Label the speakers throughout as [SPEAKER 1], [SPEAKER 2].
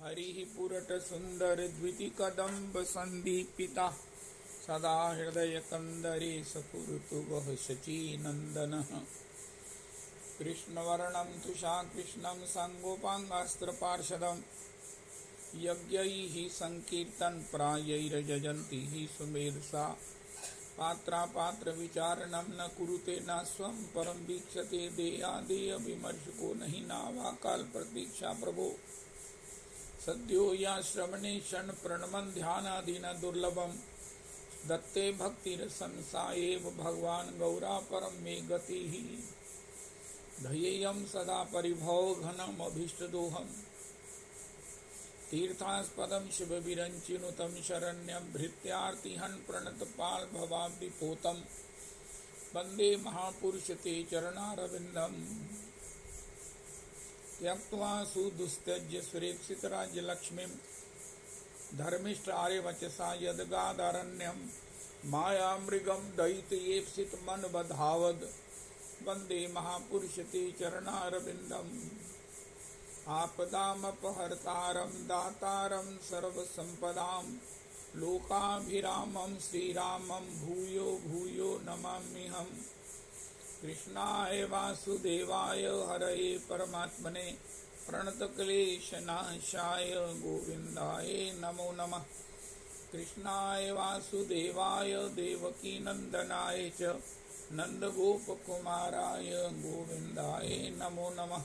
[SPEAKER 1] हरिः पुरट सुंदर द्विति कदम्ब संदीपिता सदा हृदय कंदरे सपुरतु वह शचीनंदनः कृष्णवर्णं तुषा कृष्णं सांगोपांगास्त्र पार्षदं यज्ञैः संकीर्तन प्रायैर्यजन्ति हि सुमेधसा पात्रा पात्र विचारणं न कुरुते न स्वं परम वीक्षते देयादेय विमर्शको नहीं नावा काल प्रतीक्षा प्रभो सद्यो या श्रवणे क्षण प्रणमन ध्यानादीन दुर्लभम दत्ते भक्तिरसंसाएव भगवान गौरा परम मे गति धयेयं सदा परिभव घनम अभीष्टदोहम तीर्थास्पदम शिव विरंचिनुतम शरण्यम भृत्यार्तिहन प्रणत पाल भवाब्दिपोतम वंदे महापुरुष ते चरणारविंदम त्यक्त्वा सुदुस्त्यज्य सुरेक्षित राज्य लक्ष्मीं धर्मिष्ठ आर्यवचसा यदगादारण्यम माया मृगम दयितयेप्सित मन बधावद वंदे महापुरुष ते चरणारविंदम आपदामपहर्तारं दातारं सर्वसंपदां लोकाभिरामं श्रीरामं भूयो भूयो नमाम्यहम् कृष्णाय वासुदेवाय हरये परमात्मने प्रणतक्लेशनाशाय गोविन्दाय नमो नमः कृष्णाय वासुदेवाय देवकीनन्दनाय च नन्दगोपकुमाराय गोविन्दाय नमो नमः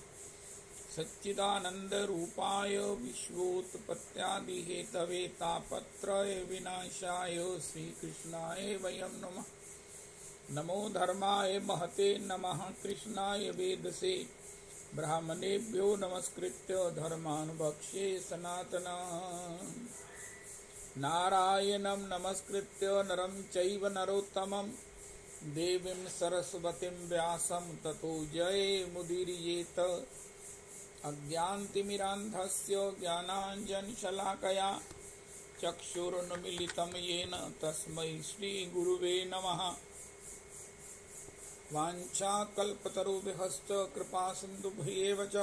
[SPEAKER 1] सच्चिदानन्दरूपाय विश्वोत्पत्त्यादिहेतवे तापत्रय विनाशाय श्रीकृष्णाय वयं नमः नमो धर्माय महते नमः कृष्णाय वेदसे ब्राह्मणेभ्यो नमस्कृत्य धर्मान् वक्ष्ये सनातनम् नारायणं नमस्कृत्य नरं चैव नरोत्तमं देवीं सरस्वतीं व्यासं ततो जयमुदीरयेत अज्ञानतिमिरान्धस्य ज्ञानाञ्जनशलाकया चक्षुरुन्मीलितं येन तस्मै श्रीगुरुवे नमः वाञ्छाकल्पतरुभ्यश्च कृपासिन्धुभ्येव च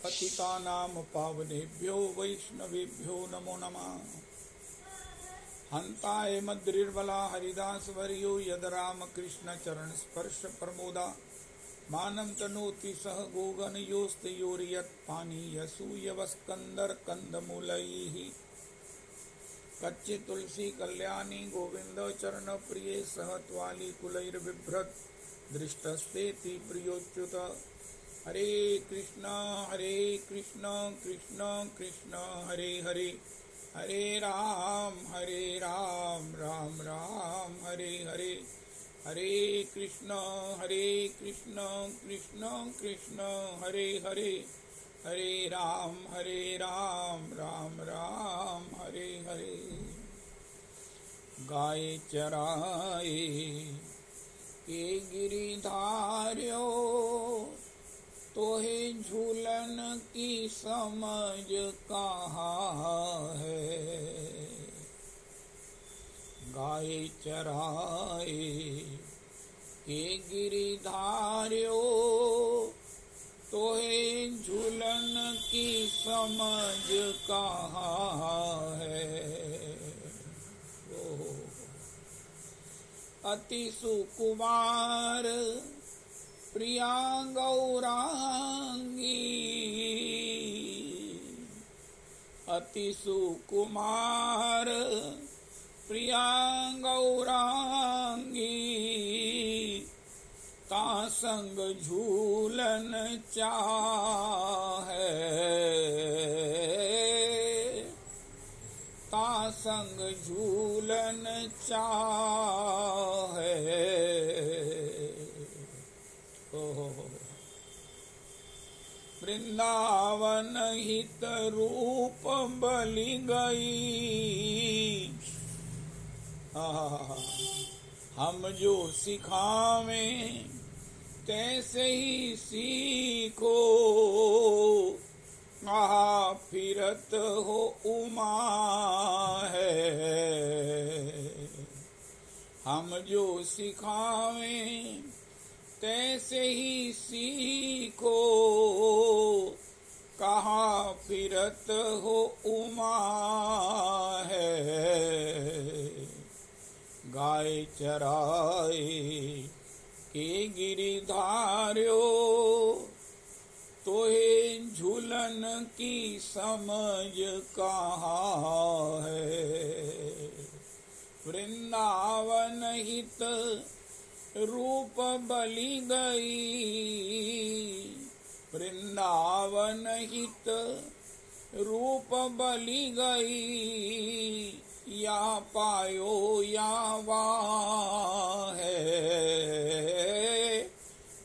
[SPEAKER 1] पतितानां पावनेभ्यो वैष्णवेभ्यो नमो नमः हन्ताय मद्रिर्बला हरिदासवर्यो यद रामकृष्णचरणस्पर्श प्रमोदा मानं तनोति सह गोगनयोस्तयोर्यत्पानीयसूयवस्कन्दर्कन्दमूलैः कच्चि तुलसी कल्याणी गोविंद चरण प्रिय सह त्वाली कुलैर्बिभ्रत दृष्टस्तेति प्रियोच्युत हरे कृष्ण कृष्ण कृष्ण हरे हरे हरे राम राम राम हरे हरे हरे कृष्ण कृष्ण कृष्ण हरे हरे हरे राम राम राम हरे हरे गाय चराए के गिरिधार्यो तोहे झूलन की समझ कहाँ है गाय चराए के गिरिधार्यो तोहे झूलन की समझ कहाँ है अति सुकुमार प्रिया गौरांगी अति सुकुमार प्रिया गौरांगी ता संग झूलन चाहे ता संग झूलन चाहे वृंदावन हित रूप बलि गई हम जो सिखावें तैसे ही सीखो फिरत हो उमा है हम जो सिखावें तैसे ही सीखो कहाँ फिरत हो उमा है, गाय चराए के गिरिधार्यो, तोहे झूलन की समझ कहाँ है। वृंदावन हित रूप बलि गई, वृंदावन हित रूप बलि गई, या पायो या वाह है,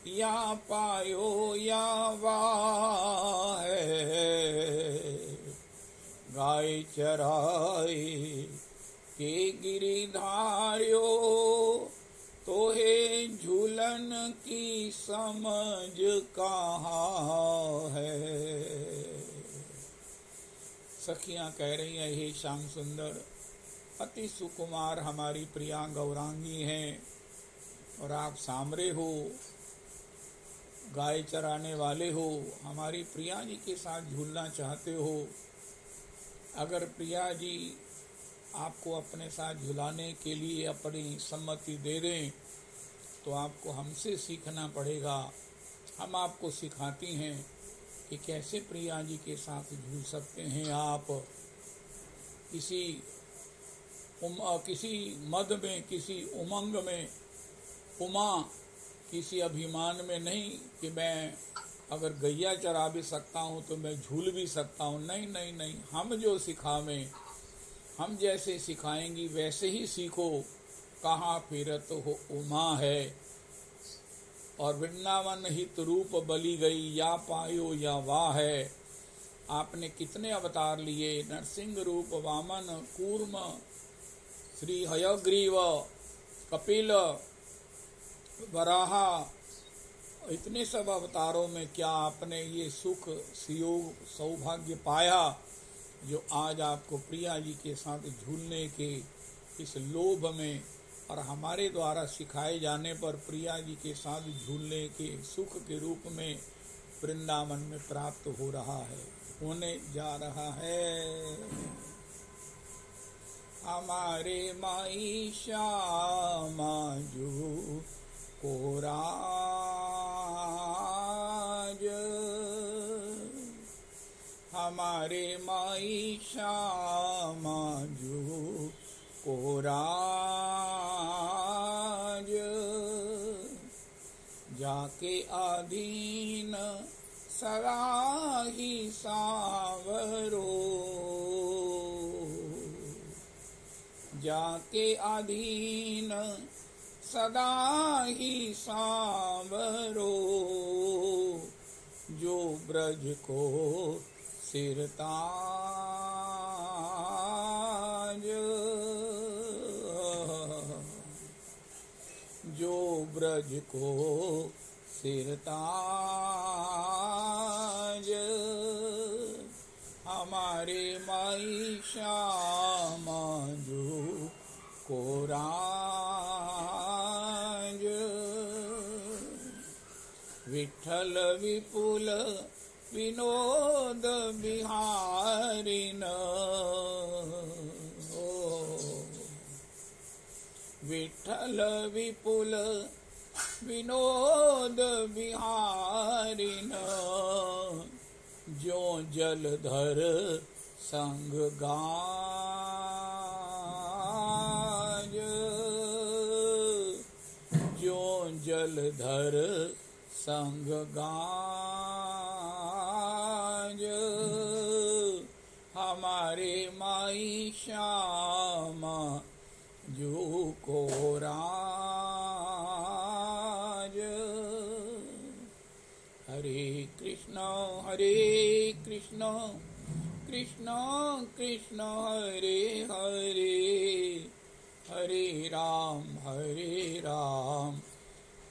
[SPEAKER 1] या पायो या वाह है। गाय चराए के गिरिधार्यो, तोहे झूलन की समझ कहाँ है। सखियां कह रही हैं, हे श्याम सुंदर, अति सुकुमार हमारी प्रिया गौरांगी हैं और आप सामरे हो, गाय चराने वाले हो, हमारी प्रिया जी के साथ झूलना चाहते हो। अगर प्रिया जी आपको अपने साथ झुलाने के लिए अपनी सम्मति दे दें तो आपको हमसे सीखना पड़ेगा। हम आपको सिखाती हैं कि कैसे प्रिया जी के साथ झूल सकते हैं आप। किसी मद में, किसी उमंग में, उमा किसी अभिमान में नहीं कि मैं अगर गैया चरा भी सकता हूँ तो मैं झूल भी सकता हूँ। नहीं नहीं नहीं, हम जो सिखावें, हम जैसे सिखाएंगी वैसे ही सीखो। कहाँ फिरत हो उमा है, और वृंदावन हित रूप बलि गई, या पायो या वाह है। आपने कितने अवतार लिए, नरसिंह रूप, वामन, कूर्म, श्री हयग्रीव, कपिल, वराहा, इतने सब अवतारों में क्या आपने ये सुख, सुयोग, सौभाग्य पाया जो आज आपको प्रिया जी के साथ झूलने के इस लोभ में और हमारे द्वारा सिखाए जाने पर प्रिया जी के साथ झूलने के सुख के रूप में वृंदावन में प्राप्त हो रहा है, होने जा रहा है। हमारे माई श्यामा जो कोराज, हमारे माई श्यामा जो कोराज, जाके अधीन सदा ही सांवरो, जाके अधीन सदा ही सांवरो, जो ब्रज को सिरताज, जो ब्रज को सिरताज, हमारे माई श्यामा जो कोराज, विठ्ठल विपुल विनोद बिहारिन, विठ्ठल विपुल विनोद बिहारिन, जो जलधर संग गाज, जो जलधर संग गाज, हमारे माई श्यामा जो कोराज। हरे कृष्ण कृष्ण कृष्ण हरे हरे, हरे राम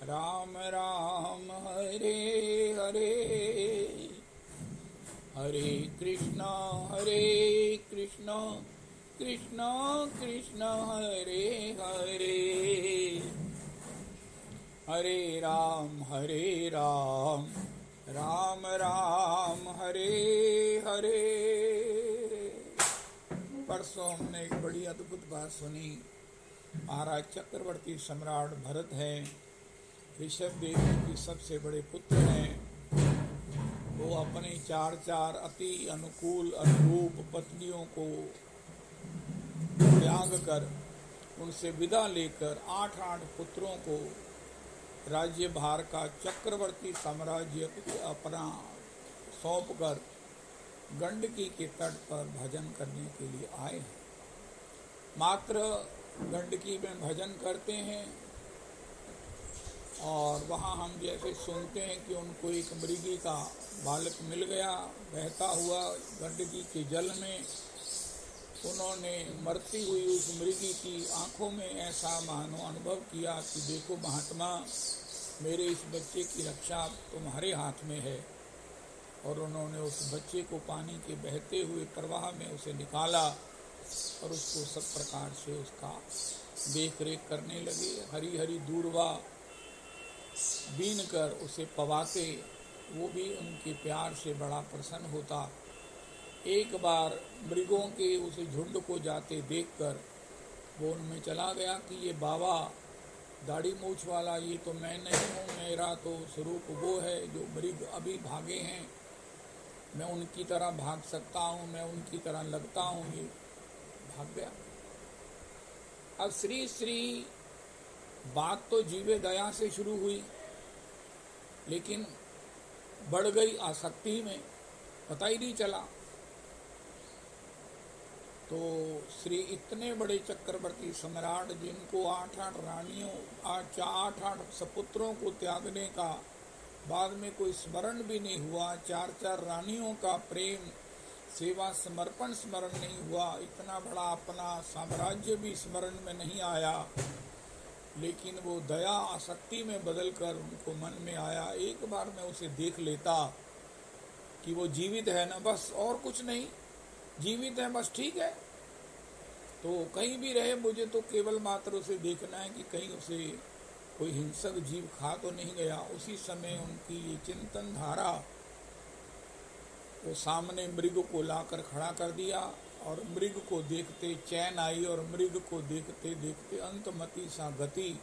[SPEAKER 1] राम राम हरे हरे। हरे कृष्ण कृष्ण कृष्ण हरे हरे, हरे राम राम राम हरे हरे। परसों हमने एक बड़ी अद्भुत बात सुनी। महाराज चक्रवर्ती सम्राट भरत हैं, ऋषभ देवी की सबसे बड़े पुत्र हैं। वो अपनी चार चार अति अनुकूल अनुरूप पत्नियों को त्याग कर, उनसे विदा लेकर 8 पुत्रों को राज्यभार का चक्रवर्ती साम्राज्य अपना सौंप कर गंडकी के तट पर भजन करने के लिए आए हैं। मात्र गंडकी में भजन करते हैं और वहाँ हम जैसे सुनते हैं कि उनको एक मृगी का बालक मिल गया बहता हुआ गंडकी के जल में। उन्होंने मरती हुई उस मृगी की आंखों में ऐसा मानो अनुभव किया कि देखो महात्मा, मेरे इस बच्चे की रक्षा तुम्हारे हाथ में है। और उन्होंने उस बच्चे को पानी के बहते हुए प्रवाह में उसे निकाला और उसको सब प्रकार से उसका देख रेख करने लगे। हरी हरी दूर्वा बीन कर उसे पवाते, वो भी उनके प्यार से बड़ा प्रसन्न होता। एक बार मृगों के उस झुंड को जाते देखकर वो उनमें चला गया कि ये बाबा दाढ़ी मूछ वाला, ये तो मैं नहीं हूँ, मेरा तो स्वरूप वो है जो मृग अभी भागे हैं। मैं उनकी तरह भाग सकता हूँ, मैं उनकी तरह लगता हूँ। ये भाग गया। अब श्री श्री बात तो जीवे दया से शुरू हुई, लेकिन बढ़ गई आसक्ति में, पता ही नहीं चला। तो श्री इतने बड़े चक्रवर्ती सम्राट, जिनको 8 रानियों 8 सपुत्रों को त्यागने का बाद में कोई स्मरण भी नहीं हुआ, 4 रानियों का प्रेम सेवा समर्पण स्मरण नहीं हुआ, इतना बड़ा अपना साम्राज्य भी स्मरण में नहीं आया, लेकिन वो दया आसक्ति में बदलकर उनको मन में आया, एक बार मैं उसे देख लेता कि वो जीवित है ना, बस और कुछ नहीं, जीवित है बस, ठीक है। तो कहीं भी रहे, मुझे तो केवल मात्र उसे देखना है कि कहीं उसे कोई हिंसक जीव खा तो नहीं गया। उसी समय उनकी ये चिंतन धारा वो सामने मृग को लाकर खड़ा कर दिया और मृग को देखते चैन आई और मृग को देखते देखते अंतमति सा गति,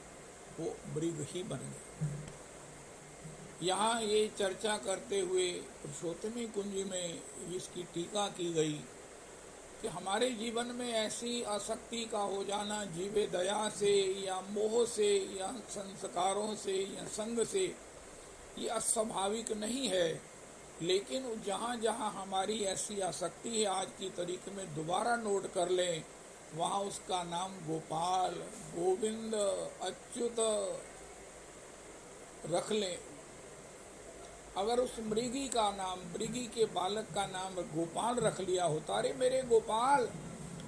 [SPEAKER 1] वो मृग ही बन गई। यहाँ ये चर्चा करते हुए पुरुषोत्तमी कुंज में इसकी टीका की गई कि हमारे जीवन में ऐसी आसक्ति का हो जाना जीवे दया से या मोह से या संस्कारों से या संग से, ये अस्वाभाविक नहीं है। लेकिन जहाँ जहाँ हमारी ऐसी आसक्ति है, आज की तारीख में दोबारा नोट कर लें, वहाँ उसका नाम गोपाल, गोविंद, अच्युत रख लें। अगर उस मृगी का नाम, मृगी के बालक का नाम गोपाल रख लिया होता, अरे मेरे गोपाल,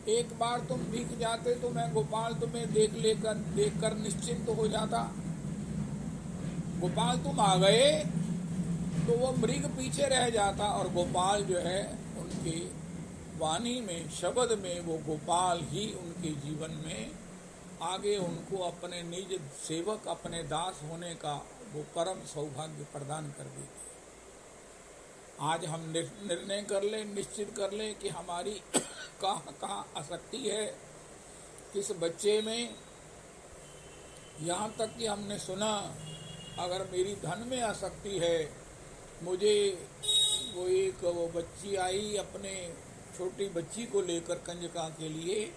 [SPEAKER 1] एक बार तुम दिख जाते तो मैं गोपाल तुम्हें देखकर निश्चिंत हो जाता। गोपाल तुम आ गए तो वो मृग पीछे रह जाता और गोपाल जो है उनके वाणी में, शब्द में, वो गोपाल ही उनके जीवन में आगे उनको अपने निज सेवक, अपने दास होने का वो परम सौभाग्य प्रदान कर देते। आज हम निर्णय कर लें, निश्चित कर लें कि हमारी कहाँ आसक्ति है, किस बच्चे में। यहाँ तक कि हमने सुना, अगर मेरी धन में आसक्ति है, मुझे वो बच्ची आई अपने छोटी बच्ची को लेकर कंजका के लिए,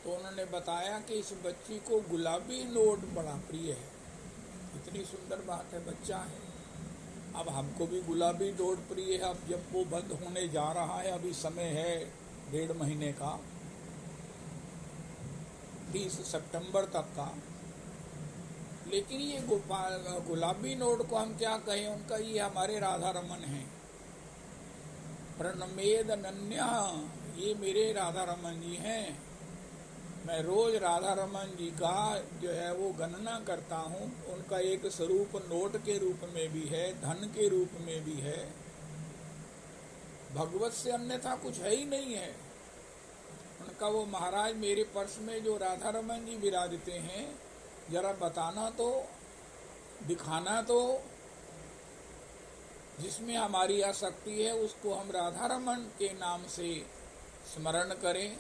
[SPEAKER 1] तो उन्होंने बताया कि इस बच्ची को गुलाबी नोट बड़ा प्रिय है। इतनी सुंदर बात है, बच्चा है। अब हमको भी गुलाबी नोट प्रिय है। अब जब वो बंद होने जा रहा है, अभी समय है 1.5 महीने का, 30 सितंबर तक का, लेकिन ये गुलाबी नोट को हम क्या कहें, उनका ये हमारे राधा रमन है। प्रणमेद नन्या, ये मेरे राधा रमन जी हैं। मैं रोज राधा रमन जी का जो है वो गणना करता हूँ। उनका एक स्वरूप नोट के रूप में भी है, धन के रूप में भी है, भगवत से अन्यथा कुछ है ही नहीं है। उनका वो महाराज मेरे पर्स में जो राधा रमन जी विराजते हैं, जरा बताना तो, दिखाना तो। जिसमें हमारी आसक्ति है उसको हम राधा रमन के नाम से स्मरण करें।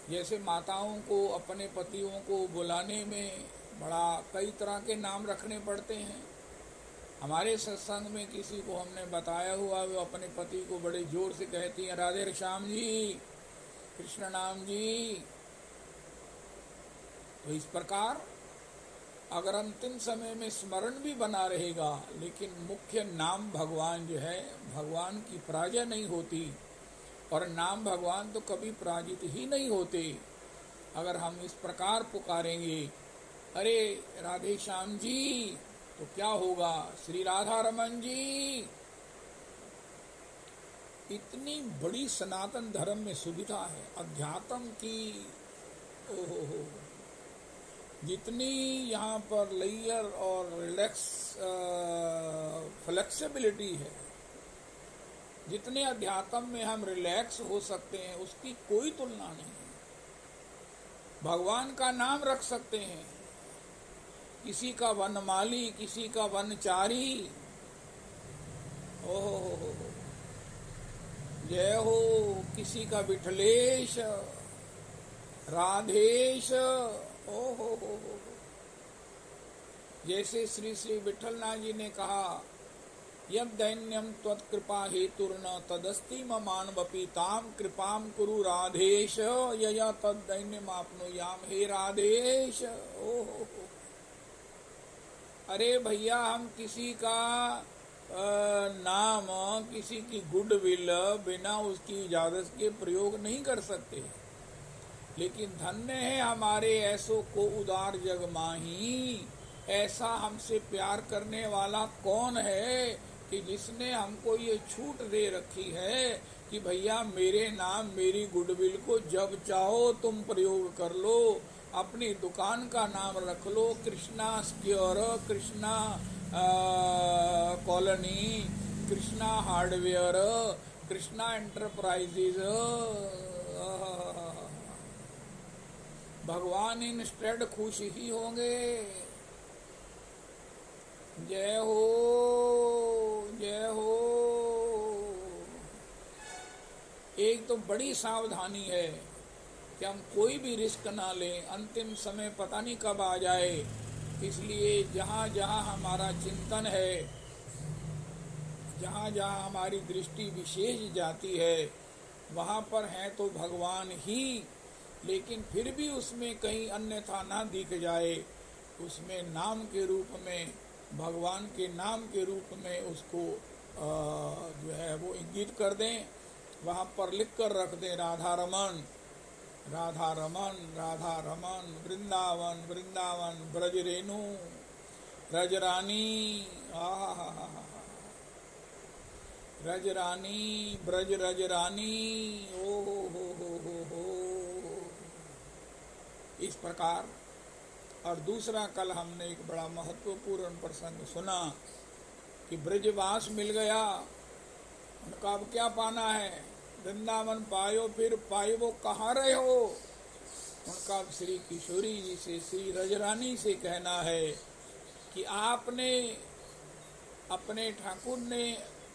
[SPEAKER 1] जैसे माताओं को अपने पतियों को बुलाने में बड़ा कई तरह के नाम रखने पड़ते हैं। हमारे सत्संग में किसी को हमने बताया हुआ, वो अपने पति को बड़े जोर से कहती हैं, राधे श्याम जी, कृष्ण नाम जी। तो इस प्रकार अगर अंतिम समय में स्मरण भी बना रहेगा, लेकिन मुख्य नाम भगवान जो है, भगवान की पराजय नहीं होती, और नाम भगवान तो कभी पराजित ही नहीं होते। अगर हम इस प्रकार पुकारेंगे, अरे राधे श्याम जी, तो क्या होगा, श्री राधा रमन जी। इतनी बड़ी सनातन धर्म में सुविधा है अध्यात्म की, ओहो हो, जितनी यहाँ पर लेयर और फ्लेक्सिबिलिटी है, जितने अध्यात्म में हम रिलैक्स हो सकते हैं, उसकी कोई तुलना नहीं है। भगवान का नाम रख सकते हैं, किसी का वनमाली, किसी का वनचारी, ओहो हो, जय हो, किसी का विठलेश, राधेश, ओहो हो। जैसे श्री श्री विठलनाथ जी ने कहा, यद दैन्यम त्वत्कृपा हेतुर्न तदस्ति मानवपि ताम कृपाम कुरु राधेश यया तद दैन्यम आपनुयाम। हे राधेश, ओहो। अरे भैया, हम किसी का नाम, किसी की गुडविल बिना उसकी इजाजत के प्रयोग नहीं कर सकते, लेकिन धन्य है हमारे ऐसो को उदार जग माही। ऐसा हमसे प्यार करने वाला कौन है कि जिसने हमको ये छूट दे रखी है कि भैया मेरे नाम, मेरी गुडविल को जब चाहो तुम प्रयोग कर लो। अपनी दुकान का नाम रख लो, Krishna square, Krishna colony, Krishna hardware, Krishna enterprises. भगवान इंस्टेड खुश ही होंगे। जय हो, जय हो। एक तो बड़ी सावधानी है कि हम कोई भी रिस्क ना लें, अंतिम समय पता नहीं कब आ जाए। इसलिए जहाँ जहाँ हमारा चिंतन है, जहाँ जहाँ हमारी दृष्टि विशेष जाती है, वहाँ पर है तो भगवान ही, लेकिन फिर भी उसमें कहीं अन्यथा ना दिख जाए, उसमें नाम के रूप में, भगवान के नाम के रूप में उसको जो है वो इंगित कर दें। वहाँ पर लिख कर रख दें, राधा रमन, राधा रमन, राधा रमन, वृंदावन, वृंदावन, ब्रज रेणु, रजरानी, रजरानी, ब्रज रजरानी, ओ हो। इस प्रकार। और दूसरा, कल हमने एक बड़ा महत्वपूर्ण प्रसंग सुना कि ब्रजवास मिल गया, उनका अब क्या पाना है, वृंदावन पायो फिर पायो वो कहाँ रहे हो। उनका श्री किशोरी जी से, श्री रजरानी से कहना है कि आपने अपने ठाकुर ने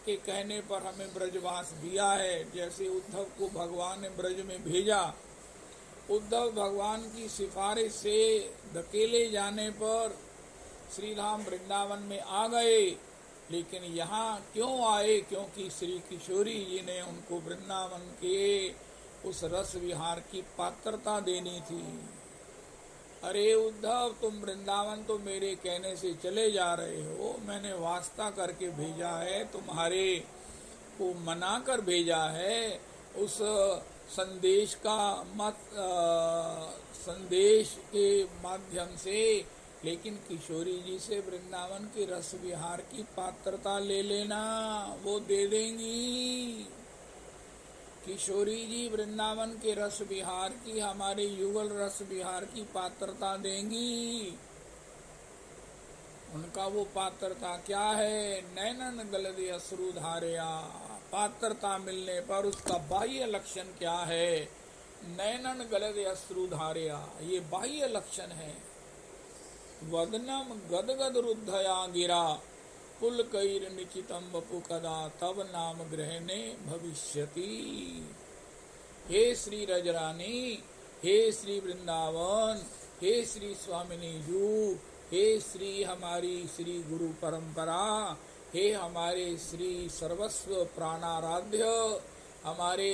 [SPEAKER 1] के कहने पर हमें ब्रजवास दिया है। जैसे उद्धव को भगवान ने ब्रज में भेजा, उद्धव भगवान की सिफारिश से धकेले जाने पर श्री राम वृंदावन में आ गए, लेकिन यहाँ क्यों आए, क्योंकि श्री किशोरी जी ने उनको वृंदावन के उस रस विहार की पात्रता देनी थी। अरे उद्धव, तुम वृंदावन तो मेरे कहने से चले जा रहे हो, मैंने वास्ता करके भेजा है, तुम्हारे को मना कर भेजा है, उस संदेश का संदेश के माध्यम से, लेकिन किशोरी जी से वृंदावन के रस विहार की पात्रता ले लेना, वो दे देंगी। किशोरी जी वृंदावन के रस विहार की, हमारे युगल रस विहार की पात्रता देंगी। उनका वो पात्रता क्या है, नैनन गलदे अश्रु धारया। पात्रता मिलने पर उसका बाह्य लक्षण क्या है, नैनन गलदे अश्रु धारया, ये बाह्य लक्षण है। वदनम गदगद रुद्धया गिरा पुलकैर्निचितं वपु कदा तब नाम ग्रहणे भविष्यति। हे श्री रजरानी, हे श्री वृंदावन, हे श्री स्वामिनी जू, हे श्री हमारी श्री गुरु परंपरा, हे हमारे श्री सर्वस्व प्राणाराध्य, हमारे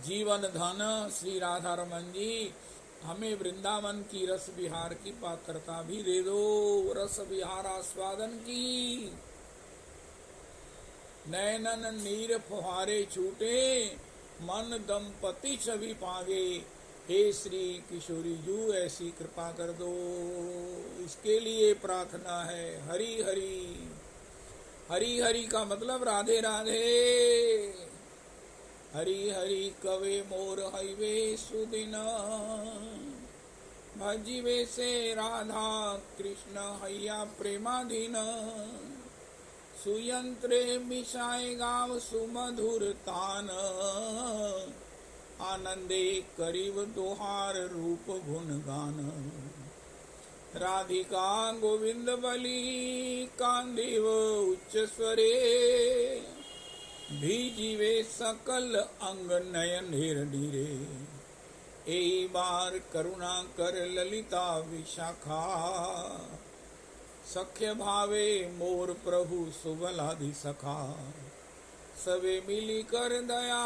[SPEAKER 1] जीवन धन श्री राधा रमन जी, हमें वृंदावन की रस विहार की पात्रता भी दे दो, रस विहार आस्वादन की। नैनन नीर फुहारे छूटे, मन दंपति छवि पागे, हे श्री किशोरी जू ऐसी कृपा कर दो। इसके लिए प्रार्थना है। हरि हरि, हरि हरि का मतलब राधे राधे। हरि हरि कवे मोर हईवे सुदिन, भजीवे से राधा कृष्ण हैया प्रेमाधीन। सुयंत्रे मिशाए गाव सुमधुर तान, आनंदे करीब दोहार रूप गुण गान। राधिका गोविंद बली कांदीव उच्च स्वरे, भीजीवे सकल अंग नयन ढीरे। एई बार करुणा कर ललिता विशाखा, सख्य भावे मोर प्रभु सुबलादि सखा। सबे मिली कर दया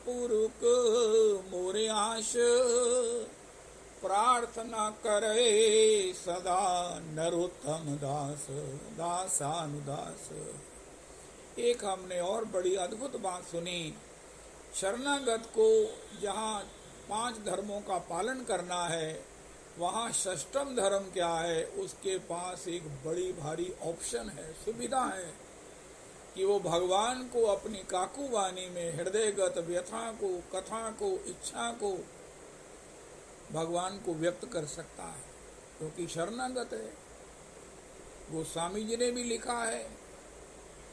[SPEAKER 1] पुरुक मोरे आश, प्रार्थना करे सदा नरोत्तम दास दासानुदास। एक हमने और बड़ी अद्भुत बात सुनी। शरणागत को जहाँ 5 धर्मों का पालन करना है, वहाँ षष्ठम धर्म क्या है, उसके पास एक बड़ी भारी ऑप्शन है, सुविधा है कि वो भगवान को अपनी काकुवानी में हृदयगत व्यथा को, कथा को, इच्छा को भगवान को व्यक्त कर सकता है, क्योंकि शरणागत है। गोस्वामी जी ने भी लिखा है,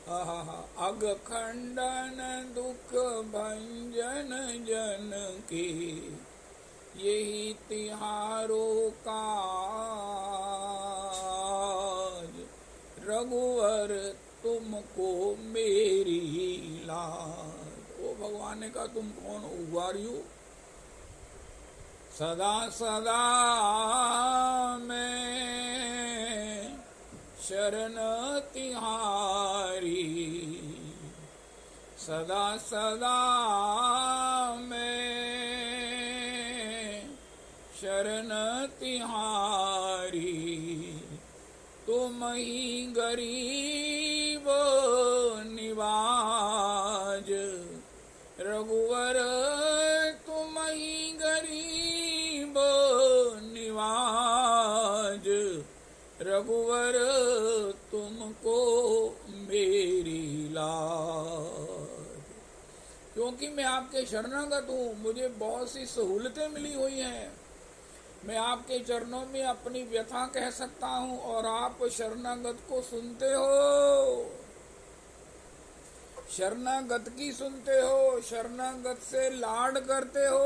[SPEAKER 1] अग खंडन दुख भंजन जन के, यही तिहारो काज। रघुवर तुमको मेरी लाज। ओ भगवान ने कहा, तुम कौन हो, हु आर यू? सदा सदा मैं शरण तिहारी, सदा सदा मैं शरण तिहारी। तुम ही गरीब निवाज, रघुवर तुम ही गरीब निवाज। रघुवर तुमको मेरी लाज। क्योंकि मैं आपके शरणागत हूँ, मुझे बहुत सी सहूलतें मिली हुई हैं। मैं आपके चरणों में अपनी व्यथा कह सकता हूँ और आप शरणागत को सुनते हो, शरणागत की सुनते हो, शरणागत से लाड करते हो।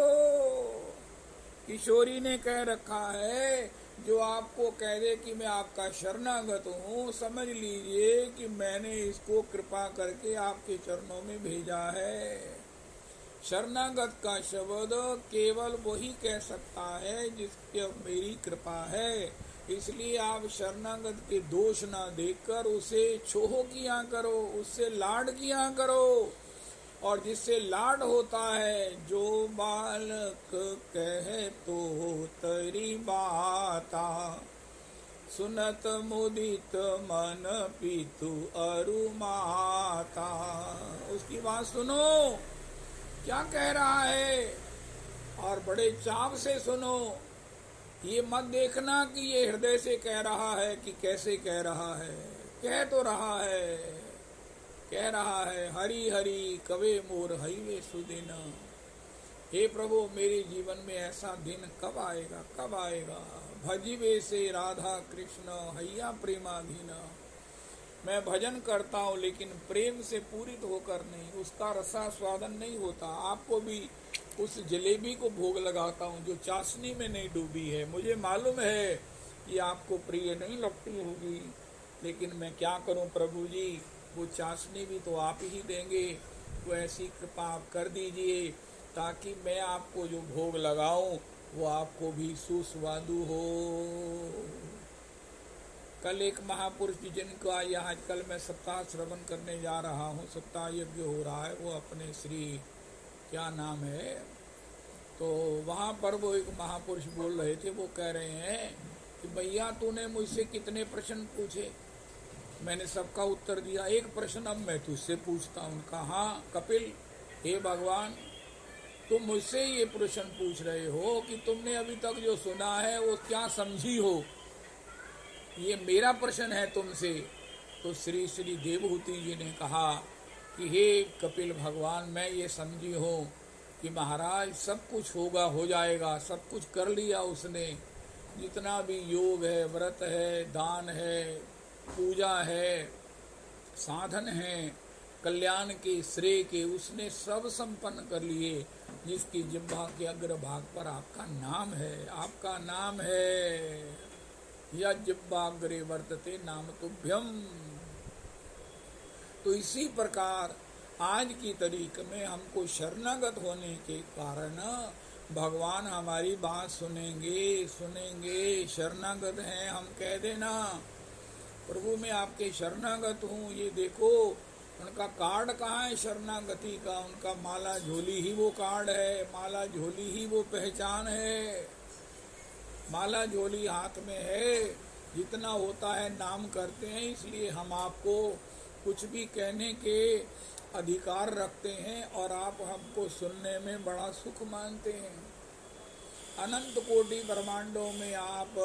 [SPEAKER 1] किशोरी ने कह रखा है, जो आपको कह दे कि मैं आपका शरणागत हूँ, समझ लीजिए कि मैंने इसको कृपा करके आपके चरणों में भेजा है। शरणागत का शब्द केवल वही कह सकता है जिसके मेरी कृपा है। इसलिए आप शरणागत के दोष ना देखकर उसे छोह किया करो, उससे लाड किया करो। और जिससे लाड होता है, जो बालक कहे तो तेरी बाता, सुनत मुदित मन पीतु अरु माता। उसकी बात सुनो, क्या कह रहा है, और बड़े चाव से सुनो। ये मत देखना कि ये हृदय से कह रहा है कि कैसे कह रहा है, कह तो रहा है, कह रहा है हरि हरि कवे मोर हईवे सुदिन। हे प्रभु, मेरे जीवन में ऐसा दिन कब आएगा, कब आएगा। भजीवे से राधा कृष्ण हैया प्रेमाधीन। मैं भजन करता हूँ लेकिन प्रेम से पूरित होकर नहीं, उसका रसास्वादन नहीं होता। आपको भी उस जलेबी को भोग लगाता हूँ जो चाशनी में नहीं डूबी है। मुझे मालूम है ये आपको प्रिय नहीं लगती होगी, लेकिन मैं क्या करूं प्रभु जी, वो चाशनी भी तो आप ही देंगे, तो ऐसी कृपा आप कर दीजिए ताकि मैं आपको जो भोग लगाऊं वो आपको भी सुस्वादु हो। कल एक महापुरुष जी जिनका यह आजकल मैं सप्ताह श्रवण करने जा रहा हूँ, सप्ताह यज्ञ हो रहा है, वो अपने श्री क्या नाम है, तो वहाँ पर वो एक महापुरुष बोल रहे थे, वो कह रहे हैं कि भैया तूने मुझसे कितने प्रश्न पूछे, मैंने सबका उत्तर दिया, एक प्रश्न अब मैं तुझसे पूछता हूँ। कहा हाँ कपिल, हे भगवान, तुम मुझसे ये प्रश्न पूछ रहे हो कि तुमने अभी तक जो सुना है वो क्या समझी हो, ये मेरा प्रश्न है तुमसे। तो श्री श्री देवहूति जी ने कहा कि हे कपिल भगवान, मैं ये समझी हूँ कि महाराज सब कुछ होगा, हो जाएगा, सब कुछ कर लिया उसने, जितना भी योग है, व्रत है, दान है, पूजा है, साधन है, कल्याण के श्रेय के, उसने सब संपन्न कर लिए, जिसकी जिह्वा के अग्रभाग पर आपका नाम है, आपका नाम है, या जिह्वाग्रे वर्तते नाम तुभ्यम। तो इसी प्रकार आज की तारीख में हमको शरणागत होने के कारण भगवान हमारी बात सुनेंगे। शरणागत हैं हम, कह देना प्रभु मैं आपके शरणागत हूँ, ये देखो उनका कार्ड कहाँ है शरणागति का, उनका माला झोली ही वो कार्ड है, माला झोली ही वो पहचान है, माला झोली हाथ में है, जितना होता है नाम करते हैं, इसलिए हम आपको कुछ भी कहने के अधिकार रखते हैं और आप हमको सुनने में बड़ा सुख मानते हैं। अनंत कोटि ब्रह्मांडों में आप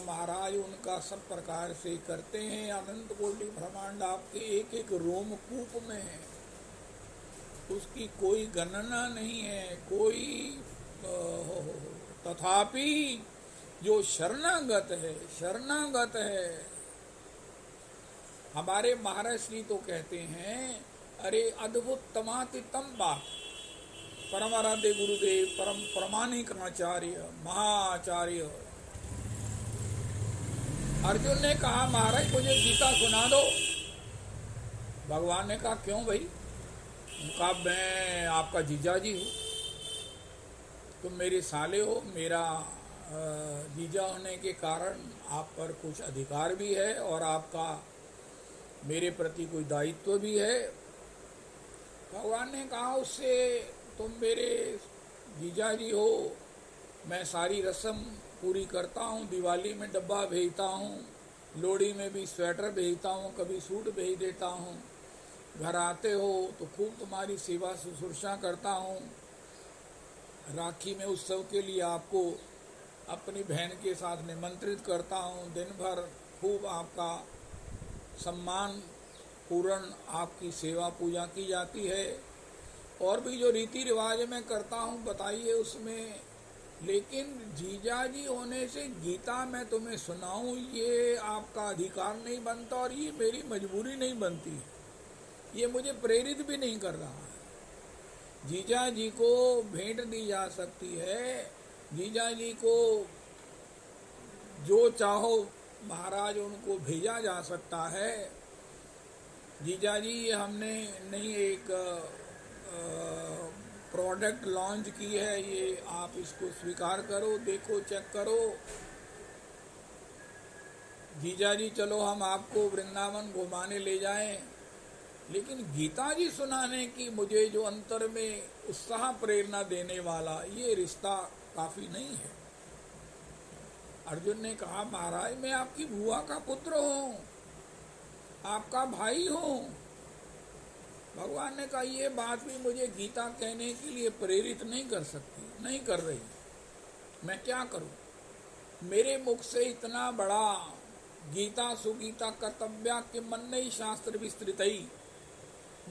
[SPEAKER 1] महाराज उनका सब प्रकार से करते हैं, अनंत कोटि ब्रह्मांड आपके एक एक रोमकूप में है, उसकी कोई गणना नहीं है, कोई तथापि जो शरणागत है, हमारे महाराज श्री तो कहते हैं, अरे अद्भुत तमातितम बात, परम आराध्य गुरुदेव, परम प्रमाणिक आचार्य, महाआचार्य। अर्जुन ने कहा महाराज मुझे गीता सुना दो। भगवान ने कहा क्यों भाई? उनका मैं आपका जीजाजी हूँ, तुम मेरे साले हो, मेरा जीजा होने के कारण आप पर कुछ अधिकार भी है और आपका मेरे प्रति कोई दायित्व भी है। भगवान ने कहा उससे तुम मेरे जीजाजी हो, मैं सारी रस्म पूरी करता हूँ, दिवाली में डब्बा भेजता हूँ, लोहड़ी में भी स्वेटर भेजता हूँ, कभी सूट भेज देता हूँ, घर आते हो तो खूब तुम्हारी सेवा शुश्रूषा करता हूँ, राखी में उत्सव के लिए आपको अपनी बहन के साथ निमंत्रित करता हूँ, दिन भर खूब आपका सम्मान पूर्ण आपकी सेवा पूजा की जाती है, और भी जो रीति रिवाज मैं करता हूँ बताइए उसमें, लेकिन जीजाजी होने से गीता मैं तुम्हें सुनाऊं ये आपका अधिकार नहीं बनता और ये मेरी मजबूरी नहीं बनती, ये मुझे प्रेरित भी नहीं कर रहा है। जीजाजी को भेंट दी जा सकती है, जीजाजी को जो चाहो महाराज उनको भेजा जा सकता है। जीजाजी ये हमने नहीं एक प्रोडक्ट लॉन्च की है, ये आप इसको स्वीकार करो, देखो, चेक करो। जीजाजी चलो हम आपको वृंदावन घुमाने ले जाएं, लेकिन गीता जी सुनाने की मुझे जो अंतर में उत्साह प्रेरणा देने वाला ये रिश्ता काफी नहीं है। अर्जुन ने कहा महाराज मैं आपकी बुआ का पुत्र हूँ, आपका भाई हूँ। भगवान ने कहा ये बात भी मुझे गीता कहने के लिए प्रेरित नहीं कर सकती, नहीं कर रही, मैं क्या करूं? मेरे मुख से इतना बड़ा गीता सुगीता कर्तव्या के मन नहीं शास्त्र विस्तृत ही,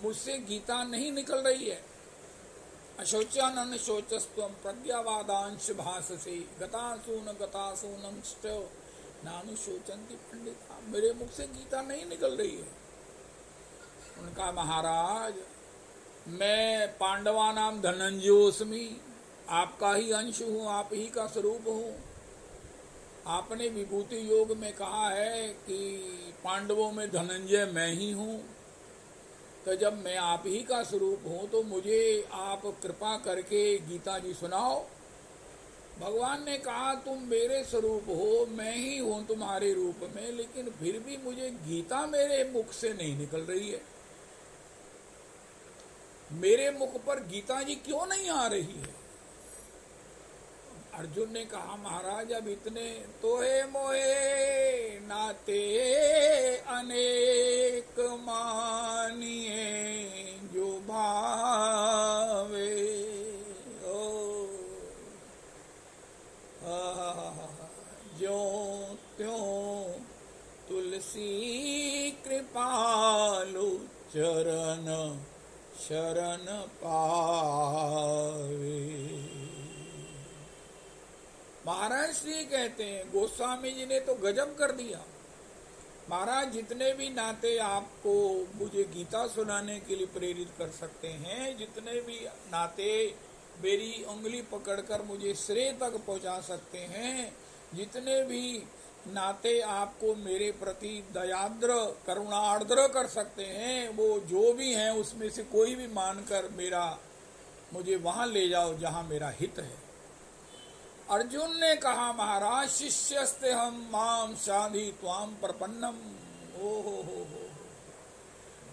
[SPEAKER 1] मुझसे गीता नहीं निकल रही है। अशोचानन शोचस्त्वम प्रज्ञावादांश भाससे गतासूनम नानु शोचंती पंडिता, मेरे मुख से गीता नहीं निकल रही है। उनका महाराज मैं पांडवा नाम धनंजयोस्मि, आपका ही अंश हूँ, आप ही का स्वरूप हूँ, आपने विभूति योग में कहा है कि पांडवों में धनंजय मैं ही हूँ, तो जब मैं आप ही का स्वरूप हूँ तो मुझे आप कृपा करके गीता जी सुनाओ। भगवान ने कहा तुम मेरे स्वरूप हो, मैं ही हूँ तुम्हारे रूप में, लेकिन फिर भी मुझे गीता मेरे मुख से नहीं निकल रही है। मेरे मुख पर गीता जी क्यों नहीं आ रही है? अर्जुन ने कहा महाराज अब इतने तोहे मोहे नाते अनेक मानिए जो भावे। जो त्यों तुलसी कृपालु चरण शरण पावे। महाराज श्री कहते हैं, गोस्वामी जी ने तो गजब कर दिया। महाराज जितने भी नाते आपको मुझे गीता सुनाने के लिए प्रेरित कर सकते हैं, जितने भी नाते मेरी उंगली पकड़कर मुझे श्रेय तक पहुंचा सकते हैं, जितने भी नाते आपको मेरे प्रति दयाद्र करुणार्द्र कर सकते हैं, वो जो भी हैं उसमें से कोई भी मानकर मुझे वहां ले जाओ जहां मेरा हित है। अर्जुन ने कहा महाराज शिष्यस्ते हम माम शाधि त्वाम प्रपन्नम। हो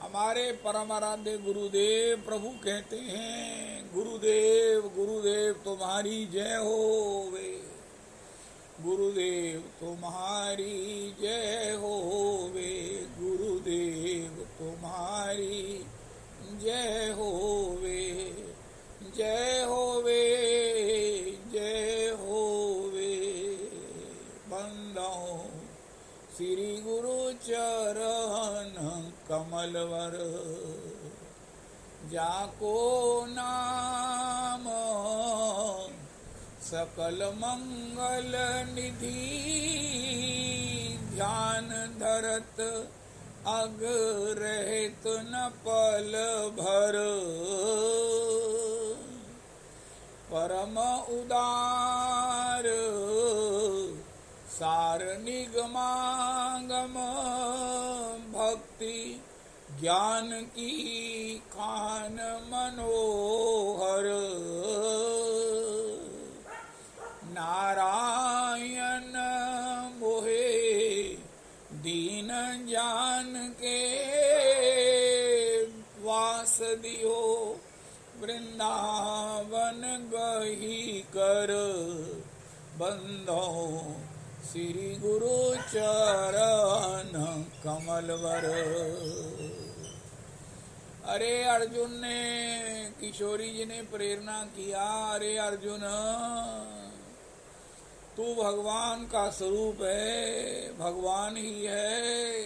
[SPEAKER 1] हमारे परम आराध्य गुरुदेव प्रभु कहते हैं, गुरुदेव गुरुदेव तुम्हारी जय होवे, गुरुदेव तुम्हारी जय होवे, गुरुदेव तुम्हारी जय होवे, जय होवे, जय होवे। बंदो श्री गुरु चरण कमलवर, जाको नाम सकल मंगल निधि, ध्यान धरत अग रहित न पल भर, परम उदार सार निगमागम, भक्ति ज्ञान की खान मनोहर, नारायण मोहे दीन जान के, वास दियो वृंदावन गही कर, बंदो श्री गुरु चरण कमलवर। अरे अर्जुन ने, किशोरी जी ने प्रेरणा किया, अरे अर्जुन तू भगवान का स्वरूप है, भगवान ही है,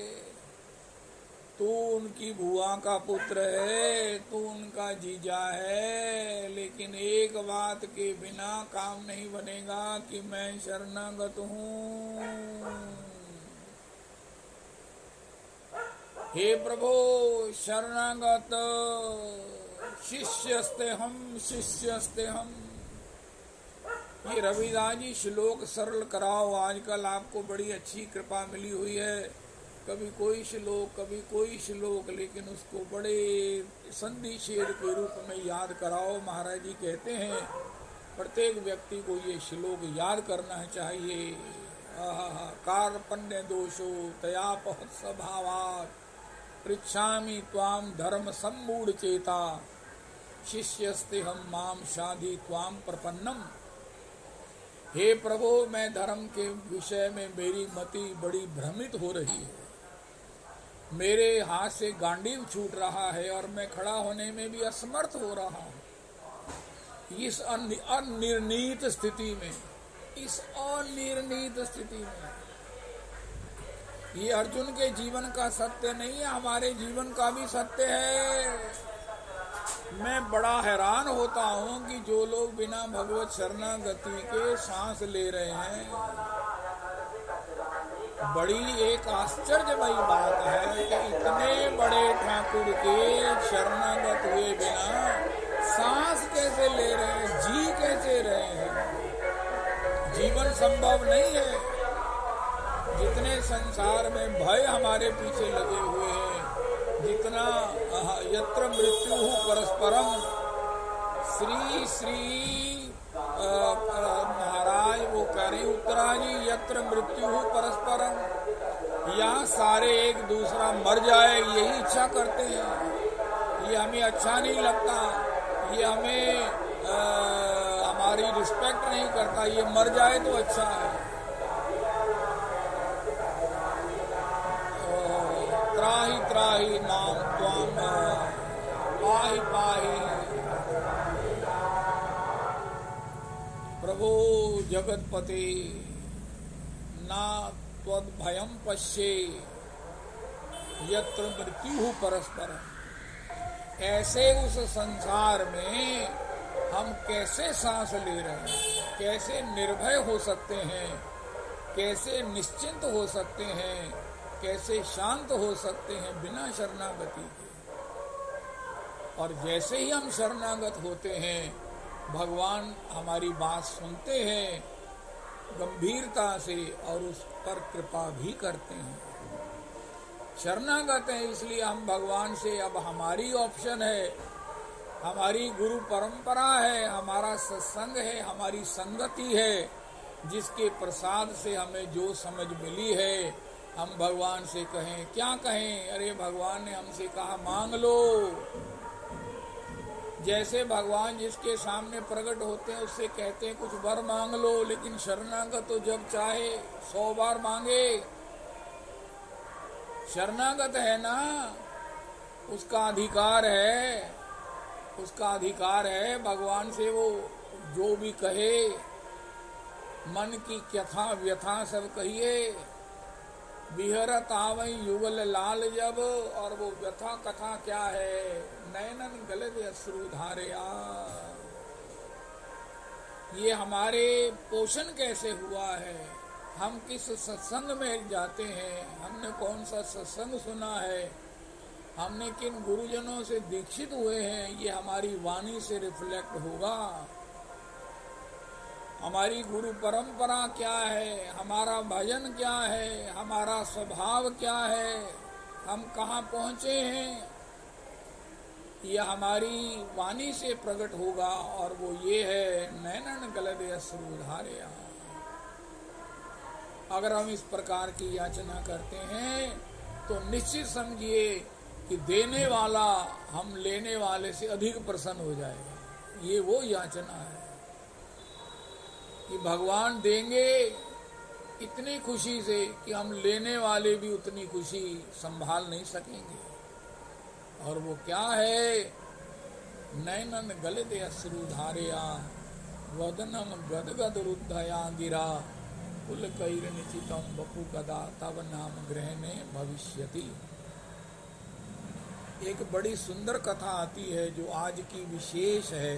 [SPEAKER 1] तू उनकी बुआ का पुत्र है, तू उनका जीजा है, लेकिन एक बात के बिना काम नहीं बनेगा कि मैं शरणागत हूँ। हे प्रभु शरणागत, शिष्यस्ते हम, शिष्यस्ते हम। ये रविदास जी श्लोक सरल कराओ, आजकल आपको बड़ी अच्छी कृपा मिली हुई है, कभी कोई श्लोक कभी कोई श्लोक, लेकिन उसको बड़े संधि छेद के रूप में याद कराओ। महाराज जी कहते हैं प्रत्येक व्यक्ति को ये श्लोक याद करना चाहिए। कार्पण्य दोषो तयापह स्वभावात्, पृच्छामि त्वाम धर्म सम्मूढ़ चेता, शिष्यस्ते हम माम शाधि त्वाम प्रपन्नम। हे प्रभु मैं धर्म के विषय में मेरी मति बड़ी भ्रमित हो रही है, मेरे हाथ से गांडीव छूट रहा है और मैं खड़ा होने में भी असमर्थ हो रहा हूँ। इस अनिर्णीत स्थिति में, इस अनिर्णीत स्थिति में, ये अर्जुन के जीवन का सत्य नहीं है, हमारे जीवन का भी सत्य है। मैं बड़ा हैरान होता हूँ कि जो लोग बिना भगवत शरणागति के सांस ले रहे हैं, बड़ी एक आश्चर्यमयी बात है कि इतने बड़े ठाकुर के शरणागत हुए बिना सांस कैसे ले रहे हैं, जी कैसे रहे हैं। जीवन संभव नहीं है। जितने संसार में भय हमारे पीछे लगे हुए हैं, जितना यत्र मृत्यु परस्परम, श्री श्री महाराज वो कह रहे उत्तरा जी, यत्र मृत्यु परस्परम, यहाँ सारे एक दूसरा मर जाए यही इच्छा करते हैं। ये हमें अच्छा नहीं लगता, ये हमें हमारी रिस्पेक्ट नहीं करता, ये मर जाए तो अच्छा है। त्राहि त्राहि नाम त्वाम पाहि पाहि, प्रभो जगतपते ना त्वद्भयं पश्ये यत्र मृत्यु परस्परम। ऐसे उस संसार में हम कैसे सांस ले रहे हैं, कैसे निर्भय हो सकते हैं, कैसे निश्चिंत हो सकते हैं, कैसे शांत हो सकते हैं बिना शरणागति के। और जैसे ही हम शरणागत होते हैं, भगवान हमारी बात सुनते हैं गंभीरता से और उस पर कृपा भी करते हैं। शरणागत है इसलिए हम भगवान से, अब हमारी ऑप्शन है, हमारी गुरु परंपरा है, हमारा सत्संग है, हमारी संगति है, जिसके प्रसाद से हमें जो समझ मिली है हम भगवान से कहें। क्या कहें? अरे भगवान ने हमसे कहा मांग लो। जैसे भगवान जिसके सामने प्रकट होते हैं उससे कहते हैं कुछ वर मांग लो, लेकिन शरणागत तो जब चाहे 100 बार मांगे। शरणागत है ना, उसका अधिकार है, उसका अधिकार है भगवान से वो जो भी कहे, मन की कथा व्यथा सब कहिए। विहरत आवई युगल लाल जब, और वो व्यथा कथा क्या है? नैनन गलत अश्रु धारया। ये हमारे पोषण कैसे हुआ है, हम किस सत्संग में जाते हैं, हमने कौन सा सत्संग सुना है, हमने किन गुरुजनों से दीक्षित हुए हैं, ये हमारी वाणी से रिफ्लेक्ट होगा। हमारी गुरु परंपरा क्या है, हमारा भजन क्या है, हमारा स्वभाव क्या है, हम कहाँ पहुँचे हैं, यह हमारी वाणी से प्रकट होगा। और वो ये है नैनन गलत अश्रु धारया। अगर हम इस प्रकार की याचना करते हैं तो निश्चित समझिए कि देने वाला हम लेने वाले से अधिक प्रसन्न हो जाएगा। ये वो याचना है कि भगवान देंगे इतनी खुशी से कि हम लेने वाले भी उतनी खुशी संभाल नहीं सकेंगे। और वो क्या है? नैनन गलित अश्रु धारया, वदनम गदगद रुद्धया गिरा, कुल कैर निचितम बपु कदा तब नाम ग्रहणे भविष्यति। एक बड़ी सुंदर कथा आती है जो आज की विशेष है।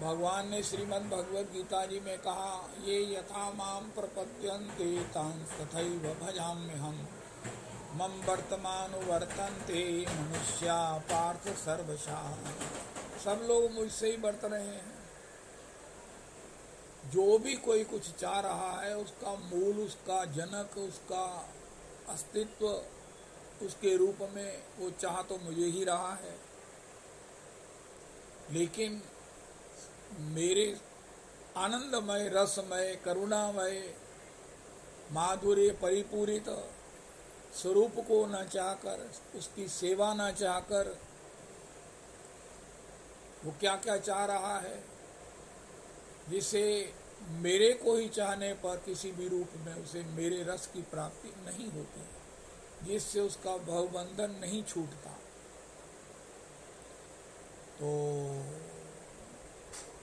[SPEAKER 1] भगवान ने श्रीमद् भगवद गीता जी में कहा, ये यथा माम प्रपद्यन्ते तान् तथैव भजाम्यहम्, मम वर्तमान वर्तन्ते मनुष्या पार्थ सर्वशः। सब लोग मुझसे ही बरत रहे हैं। जो भी कोई कुछ चाह रहा है उसका मूल, उसका जनक, उसका अस्तित्व, उसके रूप में वो चाह तो मुझे ही रहा है। लेकिन मेरे आनंदमय, रसमय, करुणामय, माधुर्य परिपूरित स्वरूप को न चाहकर, उसकी सेवा न चाहकर वो क्या क्या चाह रहा है, जिसे मेरे को ही चाहने पर किसी भी रूप में उसे मेरे रस की प्राप्ति नहीं होती, जिससे उसका भवबंधन नहीं छूटता। तो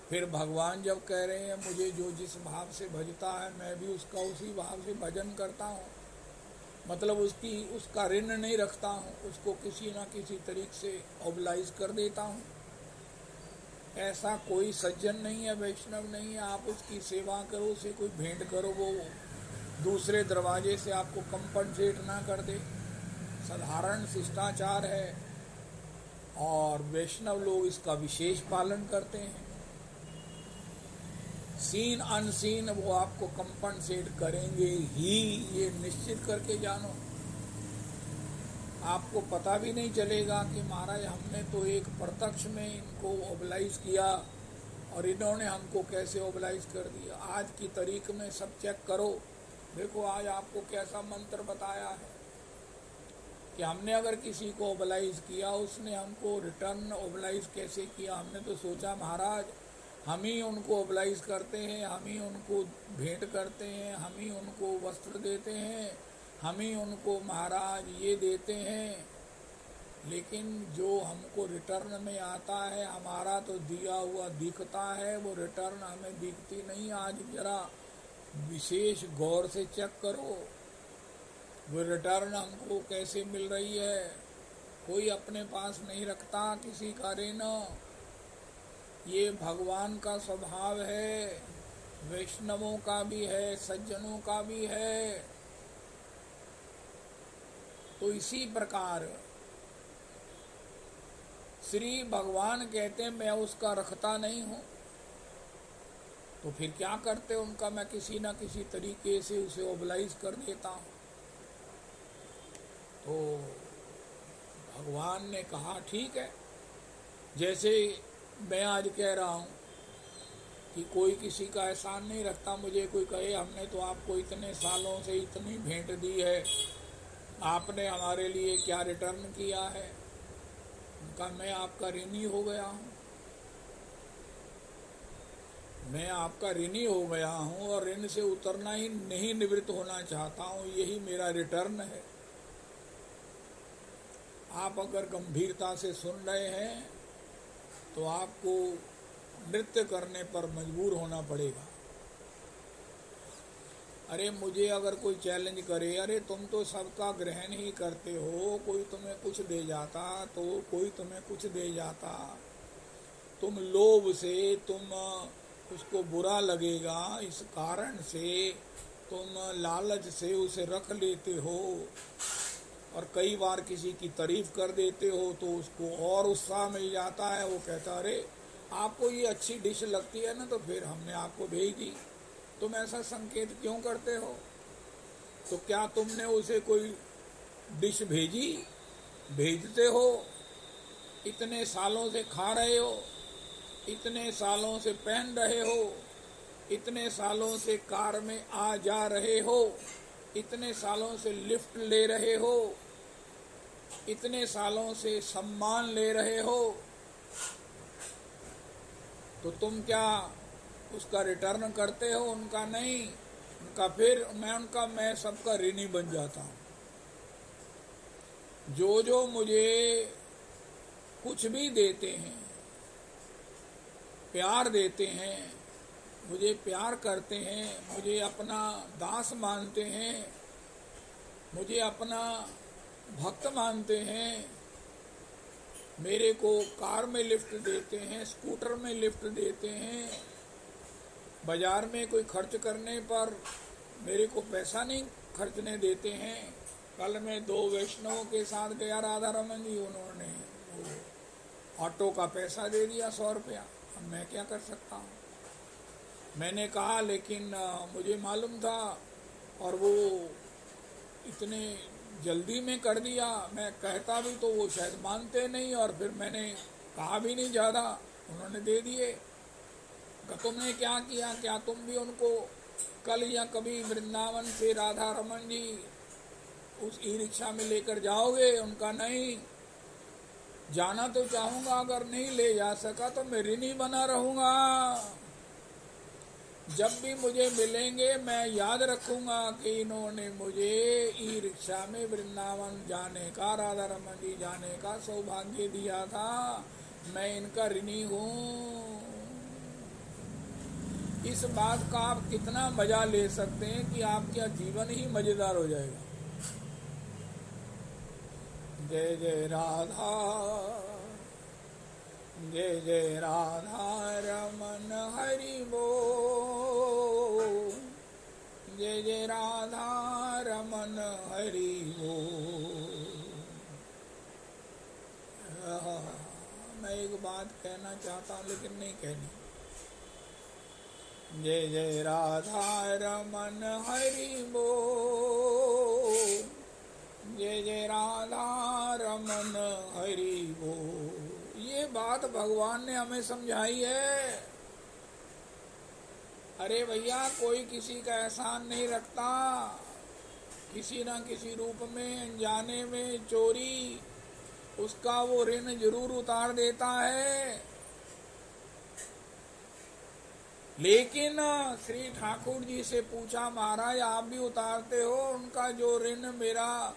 [SPEAKER 1] फिर भगवान जब कह रहे हैं मुझे जो जिस भाव से भजता है मैं भी उसका उसी भाव से भजन करता हूँ, मतलब उसका ऋण नहीं रखता हूँ, उसको किसी न किसी तरीके से ऑब्लाइज कर देता हूँ। ऐसा कोई सज्जन नहीं है, वैष्णव नहीं है। आप उसकी सेवा करो, उसे कोई भेंट करो, वो दूसरे दरवाजे से आपको कंपनसेट ना कर दे। साधारण शिष्टाचार है और वैष्णव लोग इसका विशेष पालन करते हैं। सीन अनसीन वो आपको कंपनसेट करेंगे ही, ये निश्चित करके जानो। आपको पता भी नहीं चलेगा कि महाराज हमने तो एक प्रत्यक्ष में इनको ओबलाइज किया और इन्होंने हमको कैसे ओबलाइज कर दिया। आज की तारीख में सब चेक करो, देखो आज आपको कैसा मंत्र बताया है कि हमने अगर किसी को ओबलाइज किया, उसने हमको रिटर्न ओबलाइज कैसे किया। हमने तो सोचा महाराज हम ही उनको ओबलाइज करते हैं, हम ही उनको भेंट करते हैं, हम ही उनको वस्त्र देते हैं, हम ही उनको महाराज ये देते हैं, लेकिन जो हमको रिटर्न में आता है हमारा तो दिया हुआ दिखता है, वो रिटर्न हमें दिखती नहीं। आज जरा विशेष गौर से चेक करो वो रिटर्न हमको कैसे मिल रही है। कोई अपने पास नहीं रखता किसी का ऋण, ये भगवान का स्वभाव है, वैष्णवों का भी है, सज्जनों का भी है। तो इसी प्रकार श्री भगवान कहते हैं मैं उसका रखता नहीं हूं, तो फिर क्या करते उनका, मैं किसी ना किसी तरीके से उसे ओबलाइज कर देता हूं। तो भगवान ने कहा ठीक है, जैसे मैं आज कह रहा हूं कि कोई किसी का एहसान नहीं रखता। मुझे कोई कहे हमने तो आपको इतने सालों से इतनी भेंट दी है, आपने हमारे लिए क्या रिटर्न किया है। उनका मैं आपका ऋणी हो गया हूं, मैं आपका ऋणी हो गया हूं और ऋण से उतरना ही नहीं, निवृत्त होना चाहता हूं, यही मेरा रिटर्न है। आप अगर गंभीरता से सुन रहे हैं तो आपको नृत्य करने पर मजबूर होना पड़ेगा। अरे मुझे अगर कोई चैलेंज करे, अरे तुम तो सबका ग्रहण ही करते हो, कोई तुम्हें कुछ दे जाता तो कोई तुम्हें कुछ दे जाता, तुम लोभ से, तुम उसको बुरा लगेगा इस कारण से तुम लालच से उसे रख लेते हो और कई बार किसी की तारीफ कर देते हो तो उसको और उत्साह मिल जाता है। वो कहता अरे आपको ये अच्छी डिश लगती है ना, तो फिर हमने आपको भेज दी। तुम ऐसा संकेत क्यों करते हो? तो क्या तुमने उसे कोई डिश भेजी? भेजते हो, इतने सालों से खा रहे हो, इतने सालों से पहन रहे हो, इतने सालों से कार में आ जा रहे हो, इतने सालों से लिफ्ट ले रहे हो, इतने सालों से सम्मान ले रहे हो, तो तुम क्या उसका रिटर्न करते हो? उनका नहीं, उनका फिर मैं सबका ऋणी बन जाता हूं। जो मुझे कुछ भी देते हैं, प्यार देते हैं, मुझे प्यार करते हैं, मुझे अपना दास मानते हैं, मुझे अपना भक्त मानते हैं, मेरे को कार में लिफ्ट देते हैं, स्कूटर में लिफ्ट देते हैं, बाजार में कोई खर्च करने पर मेरे को पैसा नहीं खर्चने देते हैं। कल मैं 2 वैष्णवों के साथ गया राधा रमन जी, उन्होंने ऑटो का पैसा दे दिया 100 रुपया। अब मैं क्या कर सकता हूँ? मैंने कहा लेकिन मुझे मालूम था और वो इतने जल्दी में कर दिया, मैं कहता भी तो वो शायद मानते नहीं और फिर मैंने कहा भी नहीं ज़्यादा, उन्होंने दे दिए। तुमने क्या किया? क्या तुम भी उनको कल या कभी वृंदावन से राधा रमन जी उस ई रिक्शा में लेकर जाओगे? उनका नहीं। जाना तो चाहूंगा, अगर नहीं ले जा सका तो मैं ऋणी बना रहूंगा। जब भी मुझे मिलेंगे मैं याद रखूंगा कि इन्होंने मुझे ई रिक्शा में वृंदावन जाने का, राधा रमन जी जाने का सौभाग्य दिया था, मैं इनका ऋणी हूँ। इस बात का आप कितना मजा ले सकते हैं कि आपका जीवन ही मजेदार हो जाएगा। जय जय राधा, जय जय राधा रमन हरि बोल, जय जय राधा रमन हरि बोल। मैं एक बात कहना चाहता हूँ लेकिन नहीं कहनी। जय जय राधा रमन हरि बोल, जय जय राधा रमन हरि बोल। ये बात भगवान ने हमें समझाई है। अरे भैया, कोई किसी का एहसान नहीं रखता। किसी न किसी रूप में, अनजाने में, चोरी उसका वो ऋण जरूर उतार देता है। लेकिन श्री ठाकुर जी से पूछा, महाराज आप भी उतारते हो? उनका जो ऋण मेरा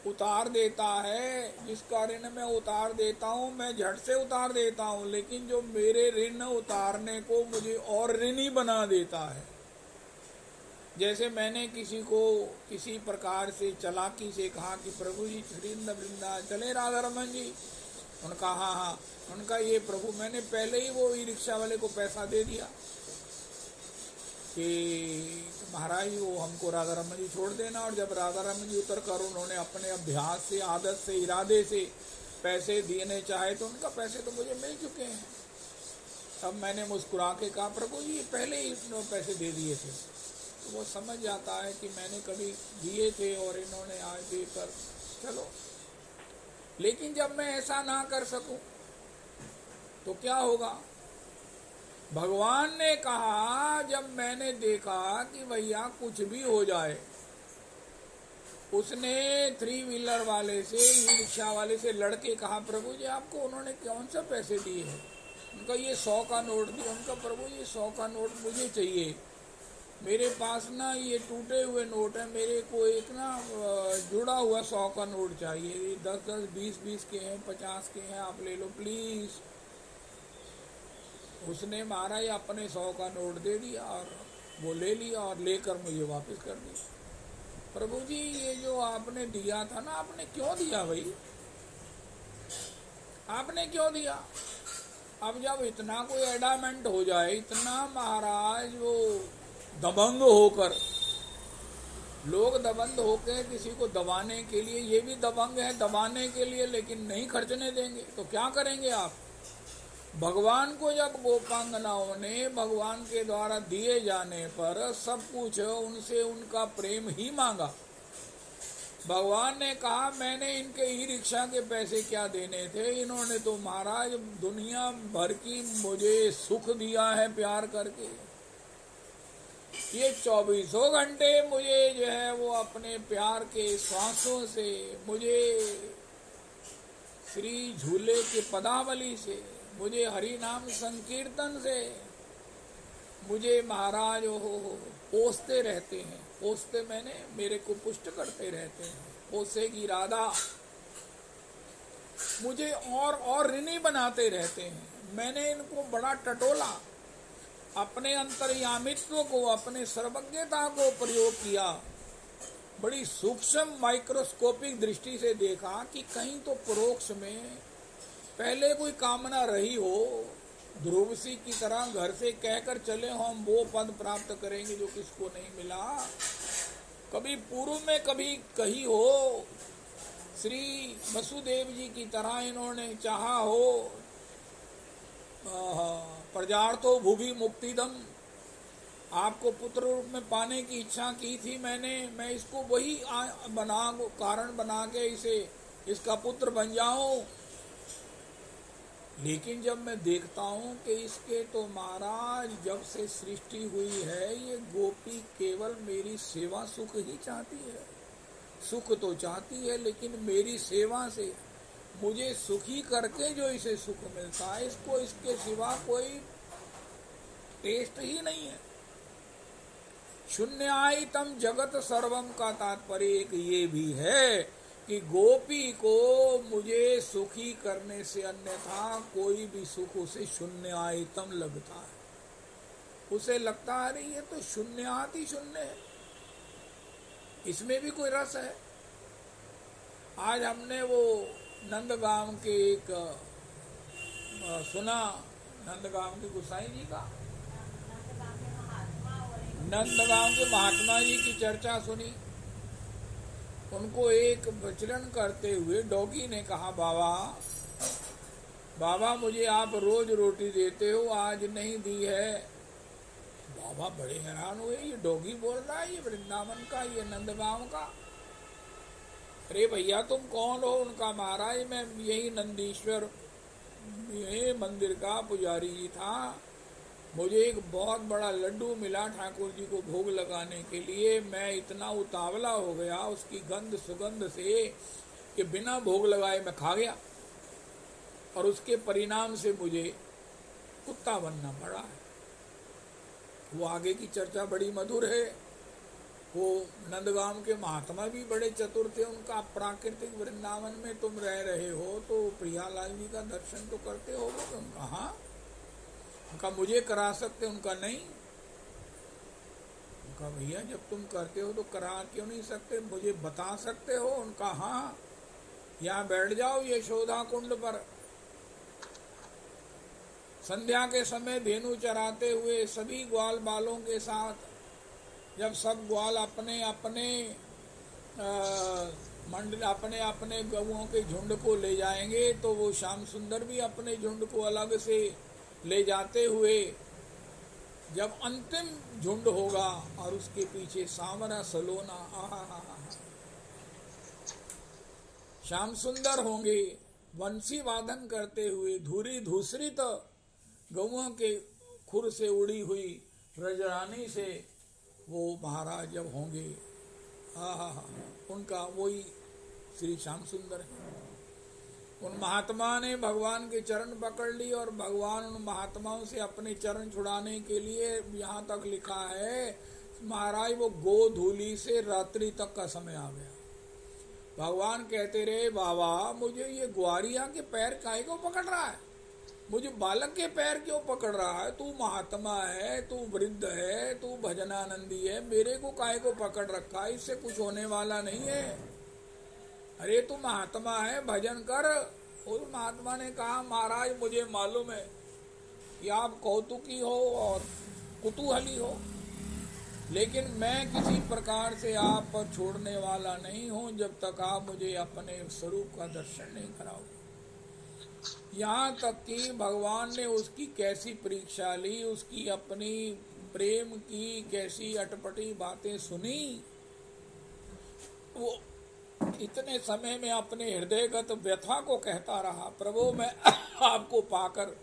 [SPEAKER 1] उतार देता है, जिसका ऋण मैं उतार देता हूँ, मैं झट से उतार देता हूँ, लेकिन जो मेरे ऋण उतारने को मुझे और ऋणी बना देता है। जैसे मैंने किसी को किसी प्रकार से चालाकी से कहा कि प्रभु जी वृंदावन चले राधा रमन जी, उनका हाँ, उनका ये प्रभु, मैंने पहले ही वो ई रिक्शा वाले को पैसा दे दिया कि महाराज वो हमको राधा रमन जी छोड़ देना। और जब राधा रमन जी उतर कर उन्होंने अपने अभ्यास से, आदत से, इरादे से पैसे देने चाहे तो उनका पैसे तो मुझे मिल चुके हैं। तब मैंने मुस्कुरा के कहा, प्रभु जी पहले ही पैसे दे दिए थे। तो वो समझ जाता है कि मैंने कभी दिए थे और इन्होंने आज देकर चलो। लेकिन जब मैं ऐसा ना कर सकूं तो क्या होगा? भगवान ने कहा, जब मैंने देखा कि भैया कुछ भी हो जाए, उसने 3 व्हीलर वाले से, ई रिक्शा वाले से लड़के कहा, प्रभु जी आपको उन्होंने कौन सा पैसे दिए हैं? उनका ये 100 का नोट दिया। उनका प्रभु जी 100 का नोट मुझे चाहिए, मेरे पास ना ये टूटे हुए नोट है, मेरे को एक ना जुड़ा हुआ 100 का नोट चाहिए, 10-10, 20-20 के हैं, 50 के हैं, आप ले लो प्लीज। उसने महाराज अपने 100 का नोट दे दिया और वो ले लिया और लेकर मुझे वापस कर दिया। प्रभु जी ये जो आपने दिया था ना, आपने क्यों दिया भाई? आपने क्यों दिया? अब जब इतना कोई एडामेंट हो जाए, इतना महाराज वो दबंग होकर, लोग दबंग होकर किसी को दबाने के लिए, ये भी दबंग है दबाने के लिए, लेकिन नहीं खर्चने देंगे तो क्या करेंगे आप? भगवान को जब गोपांगनाओं ने भगवान के द्वारा दिए जाने पर सब कुछ उनसे उनका प्रेम ही मांगा। भगवान ने कहा, मैंने इनके ई रिक्शा के पैसे क्या देने थे, इन्होंने तो महाराज दुनिया भर की मुझे सुख दिया है प्यार करके। ये 24 घंटे मुझे जो है वो अपने प्यार के श्वासों से, मुझे श्री झूले के पदावली से, मुझे हरि नाम संकीर्तन से, मुझे महाराज पोसते रहते हैं। पोसते मैंने मेरे को पुष्ट करते रहते हैं। पोसेगी राधा, मुझे और ऋणी बनाते रहते हैं। मैंने इनको बड़ा टटोला, अपने अंतर्यामित्व को, अपने सर्वज्ञता को प्रयोग किया। बड़ी सूक्ष्म माइक्रोस्कोपिक दृष्टि से देखा कि कहीं तो परोक्ष में पहले कोई कामना रही हो, ध्रुवसी की तरह घर से कहकर चले हो हम वो पद प्राप्त करेंगे जो किसको नहीं मिला। कभी पूर्व में कभी कही हो, श्री वसुदेव जी की तरह इन्होंने चाहा हो, प्रजार्थो भुवि मुक्तिदम, आपको पुत्र रूप में पाने की इच्छा की थी मैंने, मैं इसको वही कारण बना के इसका पुत्र बन जाऊं। लेकिन जब मैं देखता हूं कि इसके तो महाराज जब से सृष्टि हुई है, ये गोपी केवल मेरी सेवा सुख ही चाहती है। सुख तो चाहती है, लेकिन मेरी सेवा से मुझे सुखी करके जो इसे सुख मिलता है, इसको इसके सिवा कोई टेस्ट ही नहीं है। शून्यायतम जगत सर्वम का तात्पर्य एक ये भी है कि गोपी को मुझे सुखी करने से अन्यथा कोई भी सुख उसे शून्यायतम लगता है। उसे लगता है अरे ये तो शून्यात ही शून्य है, इसमें भी कोई रस है। आज हमने वो नंदगांव के एक सुना, नंदगांव के गोसाई जी का, नंदगांव के महात्मा जी की चर्चा सुनी। उनको एक विचरण करते हुए डॉगी ने कहा, बाबा मुझे आप रोज रोटी देते हो, आज नहीं दी है। बाबा बड़े हैरान हुए, ये डोगी बोल रहा है, ये वृंदावन का, ये नंदगांव का। अरे भैया तुम कौन हो? उनका महाराज मैं यही नंदीश्वर ये मंदिर का पुजारी जी था, मुझे एक बहुत बड़ा लड्डू मिला ठाकुर जी को भोग लगाने के लिए, मैं इतना उतावला हो गया उसकी गंध सुगंध से कि बिना भोग लगाए मैं खा गया, और उसके परिणाम से मुझे कुत्ता बनना पड़ा है। वो आगे की चर्चा बड़ी मधुर है। वो नंदगांव के महात्मा भी बड़े चतुर थे, उनका प्राकृतिक वृंदावन में तुम रह रहे हो तो प्रियालाल जी का दर्शन तो करते हो। उनका हाँ, उनका मुझे करा सकते, उनका नहीं। उनका भैया जब तुम करते हो तो करा क्यों नहीं सकते, मुझे बता सकते हो? उनका हाँ, यहाँ बैठ जाओ यशोदा कुंड पर, संध्या के समय धेनु चराते हुए सभी ग्वाल बालों के साथ, जब सब ग्वाल अपने अपने मंडल अपने अपने गौओं के झुंड को ले जाएंगे तो वो श्याम सुंदर भी अपने झुंड को अलग से ले जाते हुए, जब अंतिम झुंड होगा और उसके पीछे सामना सलोना, श्याम सुंदर होंगे वंशी वादन करते हुए, धूरी धूसरित गौओं के खुर से उड़ी हुई ब्रजरानी से वो महाराज जब होंगे, उनका वही श्री श्याम सुंदर है। उन महात्मा ने भगवान के चरण पकड़ ली और भगवान उन महात्माओं से अपने चरण छुड़ाने के लिए यहाँ तक लिखा है महाराज वो गोधूली से रात्रि तक का समय आ गया। भगवान कहते रहे बाबा मुझे ये ग्वारिया के पैर काहे को पकड़ रहा है, मुझे बालक के पैर क्यों पकड़ रहा है, तू महात्मा है, तू वृद्ध है, तू भजनानंदी है, मेरे को काहे को पकड़ रखा है, इससे कुछ होने वाला नहीं है। अरे तू महात्मा है, भजन कर। उस महात्मा ने कहा महाराज मुझे मालूम है कि आप कौतुकी हो और कुतूहली हो, लेकिन मैं किसी प्रकार से आप पर छोड़ने वाला नहीं हूं जब तक आप मुझे अपने स्वरूप का दर्शन नहीं कराओगे। यहाँ तक कि भगवान ने उसकी कैसी परीक्षा ली, उसकी अपनी प्रेम की कैसी अटपटी बातें सुनी। वो इतने समय में अपने हृदयगत व्यथा को कहता रहा, प्रभु मैं आपको पाकर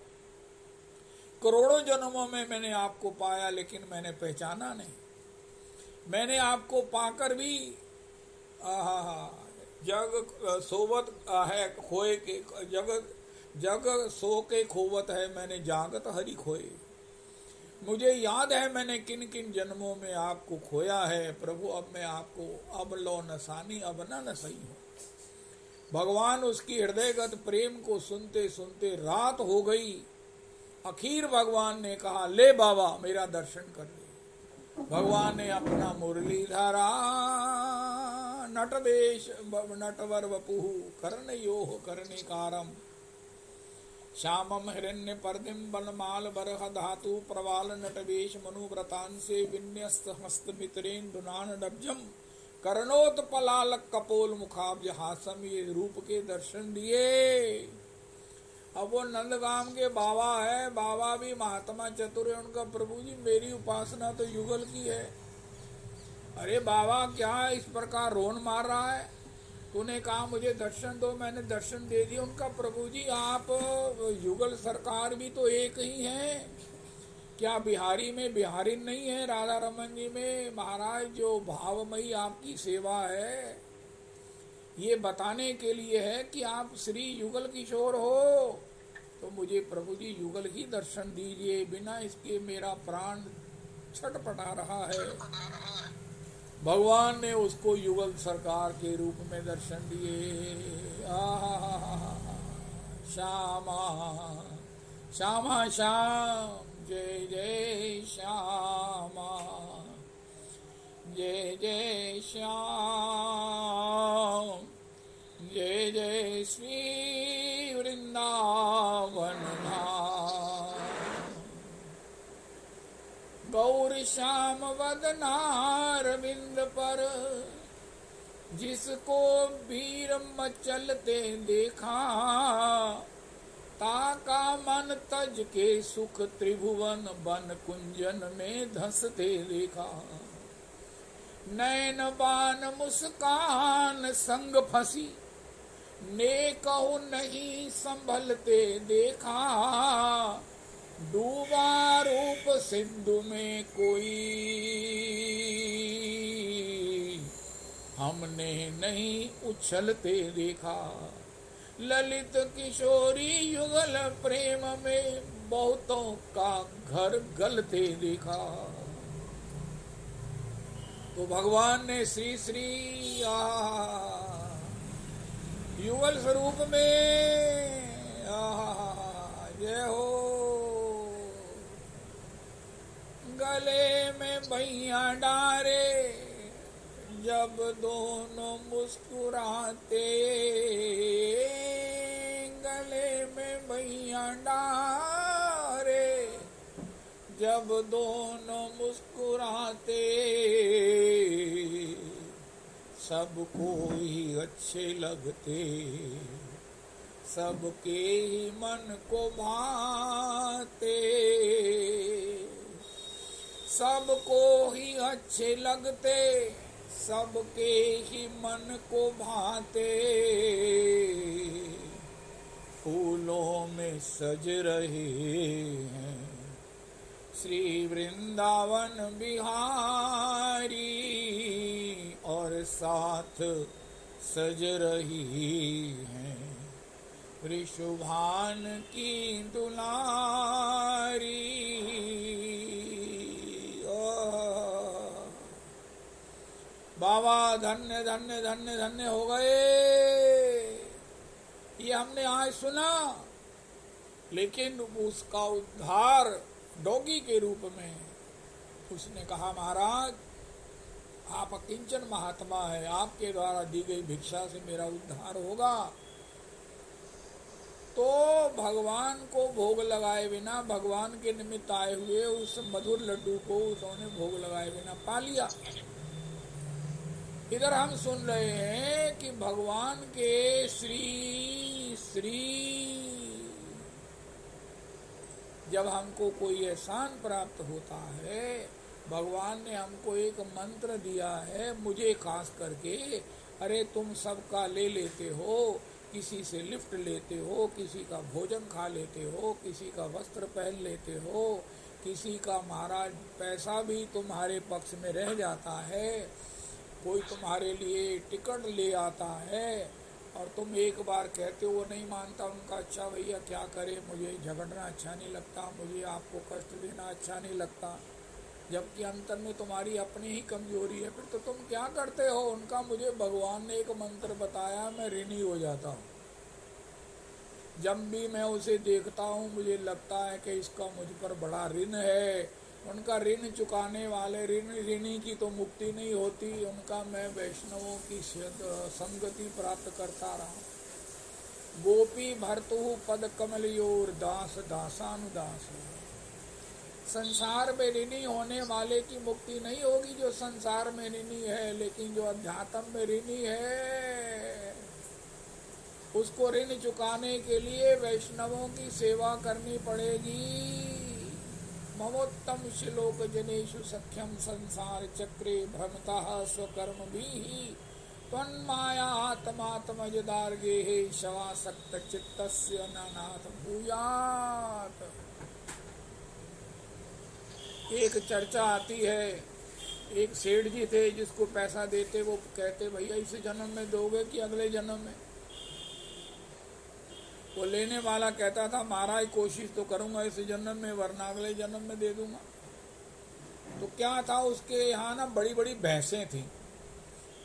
[SPEAKER 1] करोड़ों जन्मों में मैंने आपको पाया लेकिन मैंने पहचाना नहीं, मैंने आपको पाकर भी जग सोवत है खोए के जग सो के खोवत है, मैंने जागत हरि खोए। मुझे याद है मैंने किन किन जन्मों में आपको खोया है प्रभु, अब मैं आपको अब लो नसानी अब न सही हूँ। भगवान उसकी हृदयगत प्रेम को सुनते सुनते रात हो गई। आखिर भगवान ने कहा ले बाबा मेरा दर्शन कर ले। भगवान ने अपना मुरली धरा, नटवेश नटवर वपुः कर्णयोः कर्णिकारम, श्यामम हिरण्य परदिम बलमाल बरह धातु प्रवाल नटवेश मनुव्रतांसे विन्यस्त हस्त मित्रेन्दुनान डब्जम कर्णोत्पलाल कपोल मुखाब्ज हासम, ये रूप के दर्शन दिए। अब वो नंदगाम के बाबा है, बाबा भी महात्मा चतुर है, उनका प्रभु जी मेरी उपासना तो युगल की है। अरे बाबा क्या इस प्रकार रोन मार रहा है, तूने कहा मुझे दर्शन दो, मैंने दर्शन दे दिया। उनका प्रभु जी आप युगल सरकार भी तो एक ही हैं, क्या बिहारी में बिहारी नहीं है, राधा रमन जी में महाराज जो भावमयी आपकी सेवा है ये बताने के लिए है कि आप श्री युगल किशोर हो, तो मुझे प्रभु जी युगल ही दर्शन दीजिए, बिना इसके मेरा प्राण छटपटा रहा है। भगवान ने उसको युगल सरकार के रूप में दर्शन दिए। श्यामा श्यामा श्याम जय जय श्यामा जय जय श्याम जय जय श्री वृंदावन धाम। गौर श्याम वदनारविंद पर जिसको वीर मचलते देखा, ताका मन तज के सुख त्रिभुवन बन कुंजन में धंसते देखा। नैन बान मुस्कान संग फंसी नेकहु नहीं संभलते देखा। डूबा रूप सिंधु में कोई हमने नहीं उछलते देखा। ललित किशोरी युगल प्रेम में बहुतों का घर गलते देखा। तो भगवान ने श्री श्री युगल स्वरूप में जय हो। गले में भैया डारे जब दोनों मुस्कुराते। गले में भैया डारे जब दोनों मुस्कुराते। सबको ही अच्छे लगते सबके ही मन को भाते। सबको ही अच्छे लगते सबके ही मन को भाते। फूलों में सज रहे हैं श्री वृंदावन बिहारी और साथ सज रही हैं ऋषुभान की दुलारी। बाबा धन्य धन्य धन्य धन्य हो गए। ये हमने आज सुना, लेकिन उसका उद्धार डोगी के रूप में उसने कहा, महाराज आप अकिंचन महात्मा है, आपके द्वारा दी गई भिक्षा से मेरा उद्धार होगा। तो भगवान को भोग लगाए बिना, भगवान के निमित्त आए हुए उस मधुर लड्डू को उसने भोग लगाए बिना पा लिया। इधर हम सुन रहे हैं कि भगवान के श्री श्री जब हमको कोई एहसान प्राप्त होता है, भगवान ने हमको एक मंत्र दिया है, मुझे खास करके, अरे तुम सबका ले लेते हो, किसी से लिफ्ट लेते हो, किसी का भोजन खा लेते हो, किसी का वस्त्र पहन लेते हो, किसी का महाराज पैसा भी तुम्हारे पक्ष में रह जाता है, कोई तुम्हारे लिए टिकट ले आता है और तुम एक बार कहते हो वो नहीं मानता, उनका अच्छा भैया क्या करे, मुझे झगड़ना अच्छा नहीं लगता, मुझे आपको कष्ट देना अच्छा नहीं लगता, जबकि अंतर में तुम्हारी अपनी ही कमजोरी है, फिर तो तुम क्या करते हो उनका। मुझे भगवान ने एक मंत्र बताया, मैं ऋणी हो जाता हूँ। जब भी मैं उसे देखता हूँ मुझे लगता है कि इसका मुझ पर बड़ा ऋण है, उनका ऋण चुकाने वाले ऋणी की तो मुक्ति नहीं होती, उनका मैं वैष्णवों की संगति प्राप्त करता रहा। गोपी भर्तु पद कमलयोर दास दासानुदास। संसार में ऋणी होने वाले की मुक्ति नहीं होगी जो संसार में ऋणी है, लेकिन जो अध्यात्म में ऋणी है उसको ऋण चुकाने के लिए वैष्णवों की सेवा करनी पड़ेगी। ममोत्तम श्लोक जनेषु सख्यम संसार चक्रे भ्रमतः स्वकर्म भी त्वन्माया आत्मात्मज दार्गे हे शवासक्त चित्तस्य नानाथ भूयात्। एक चर्चा आती है, एक सेठ जी थे जिसको पैसा देते, वो कहते भैया इस जन्म में दोगे कि अगले जन्म में। वो लेने वाला कहता था महाराज कोशिश तो करूंगा इस जन्म में, वरना अगले जन्म में दे दूंगा। तो क्या था, उसके यहाँ ना बड़ी बड़ी भैंसें थी।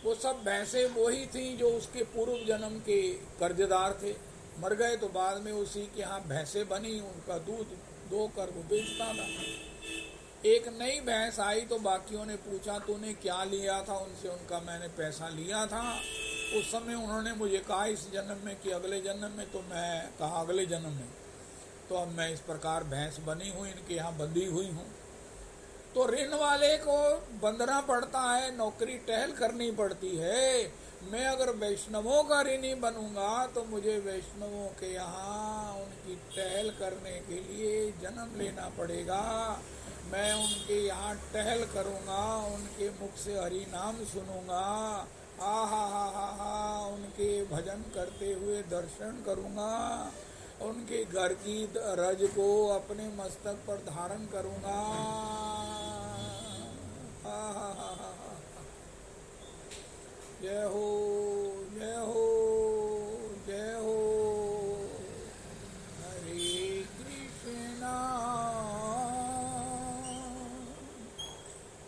[SPEAKER 1] वो सब भैंसें वही थी जो उसके पूर्व जन्म के कर्जदार थे, मर गए तो बाद में उसी के यहाँ भैंसें बनी, उनका दूध दो कर वो बेचता था। एक नई भैंस आई तो बाकियों ने पूछा तूने क्या लिया था उनसे, उनका मैंने पैसा लिया था। उस समय उन्होंने मुझे कहा इस जन्म में कि अगले जन्म में, तो मैं कहा अगले जन्म में, तो अब मैं इस प्रकार भैंस बनी हूँ, इनके यहाँ बंधी हुई हूँ। तो ऋण वाले को बंधना पड़ता है, नौकरी टहल करनी पड़ती है, मैं अगर वैष्णवों का ऋणी बनूंगा तो मुझे वैष्णवों के यहाँ उनकी टहल करने के लिए जन्म लेना पड़ेगा। मैं उनके यहाँ टहल करूँगा, उनके मुख से हरि नाम सुनूंगा, हा उनके भजन करते हुए दर्शन करूँगा, उनके घर की रज को अपने मस्तक पर धारण करूँगा। हा जय हो, जय हो, जय हो। हरे कृष्णा,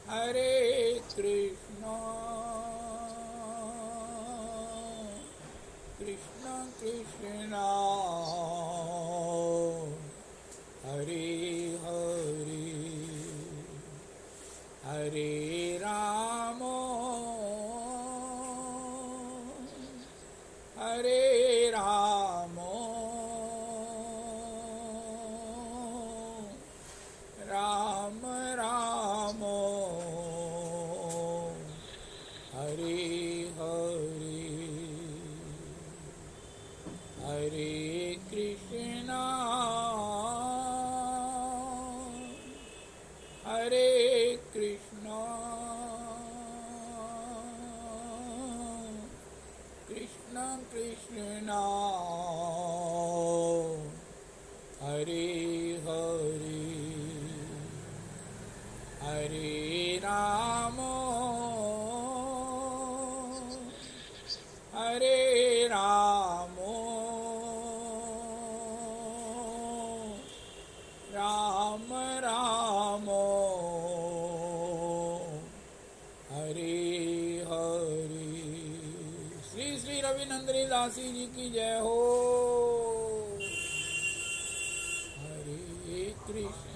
[SPEAKER 1] हरे कृष्णा, कृष्ण कृष्णा, हरे हरे, हरे राम, हरे राम, राम राम, हरे हरे, हरे कृष्णा, हरे कृष्णा, कृष्ण कृष्णा, हरे हरे, हरे राम, हरे राम, राम राम, हरे हरे। श्री श्री रविनंदनी दासी जी की जय हो। हरे कृष्ण।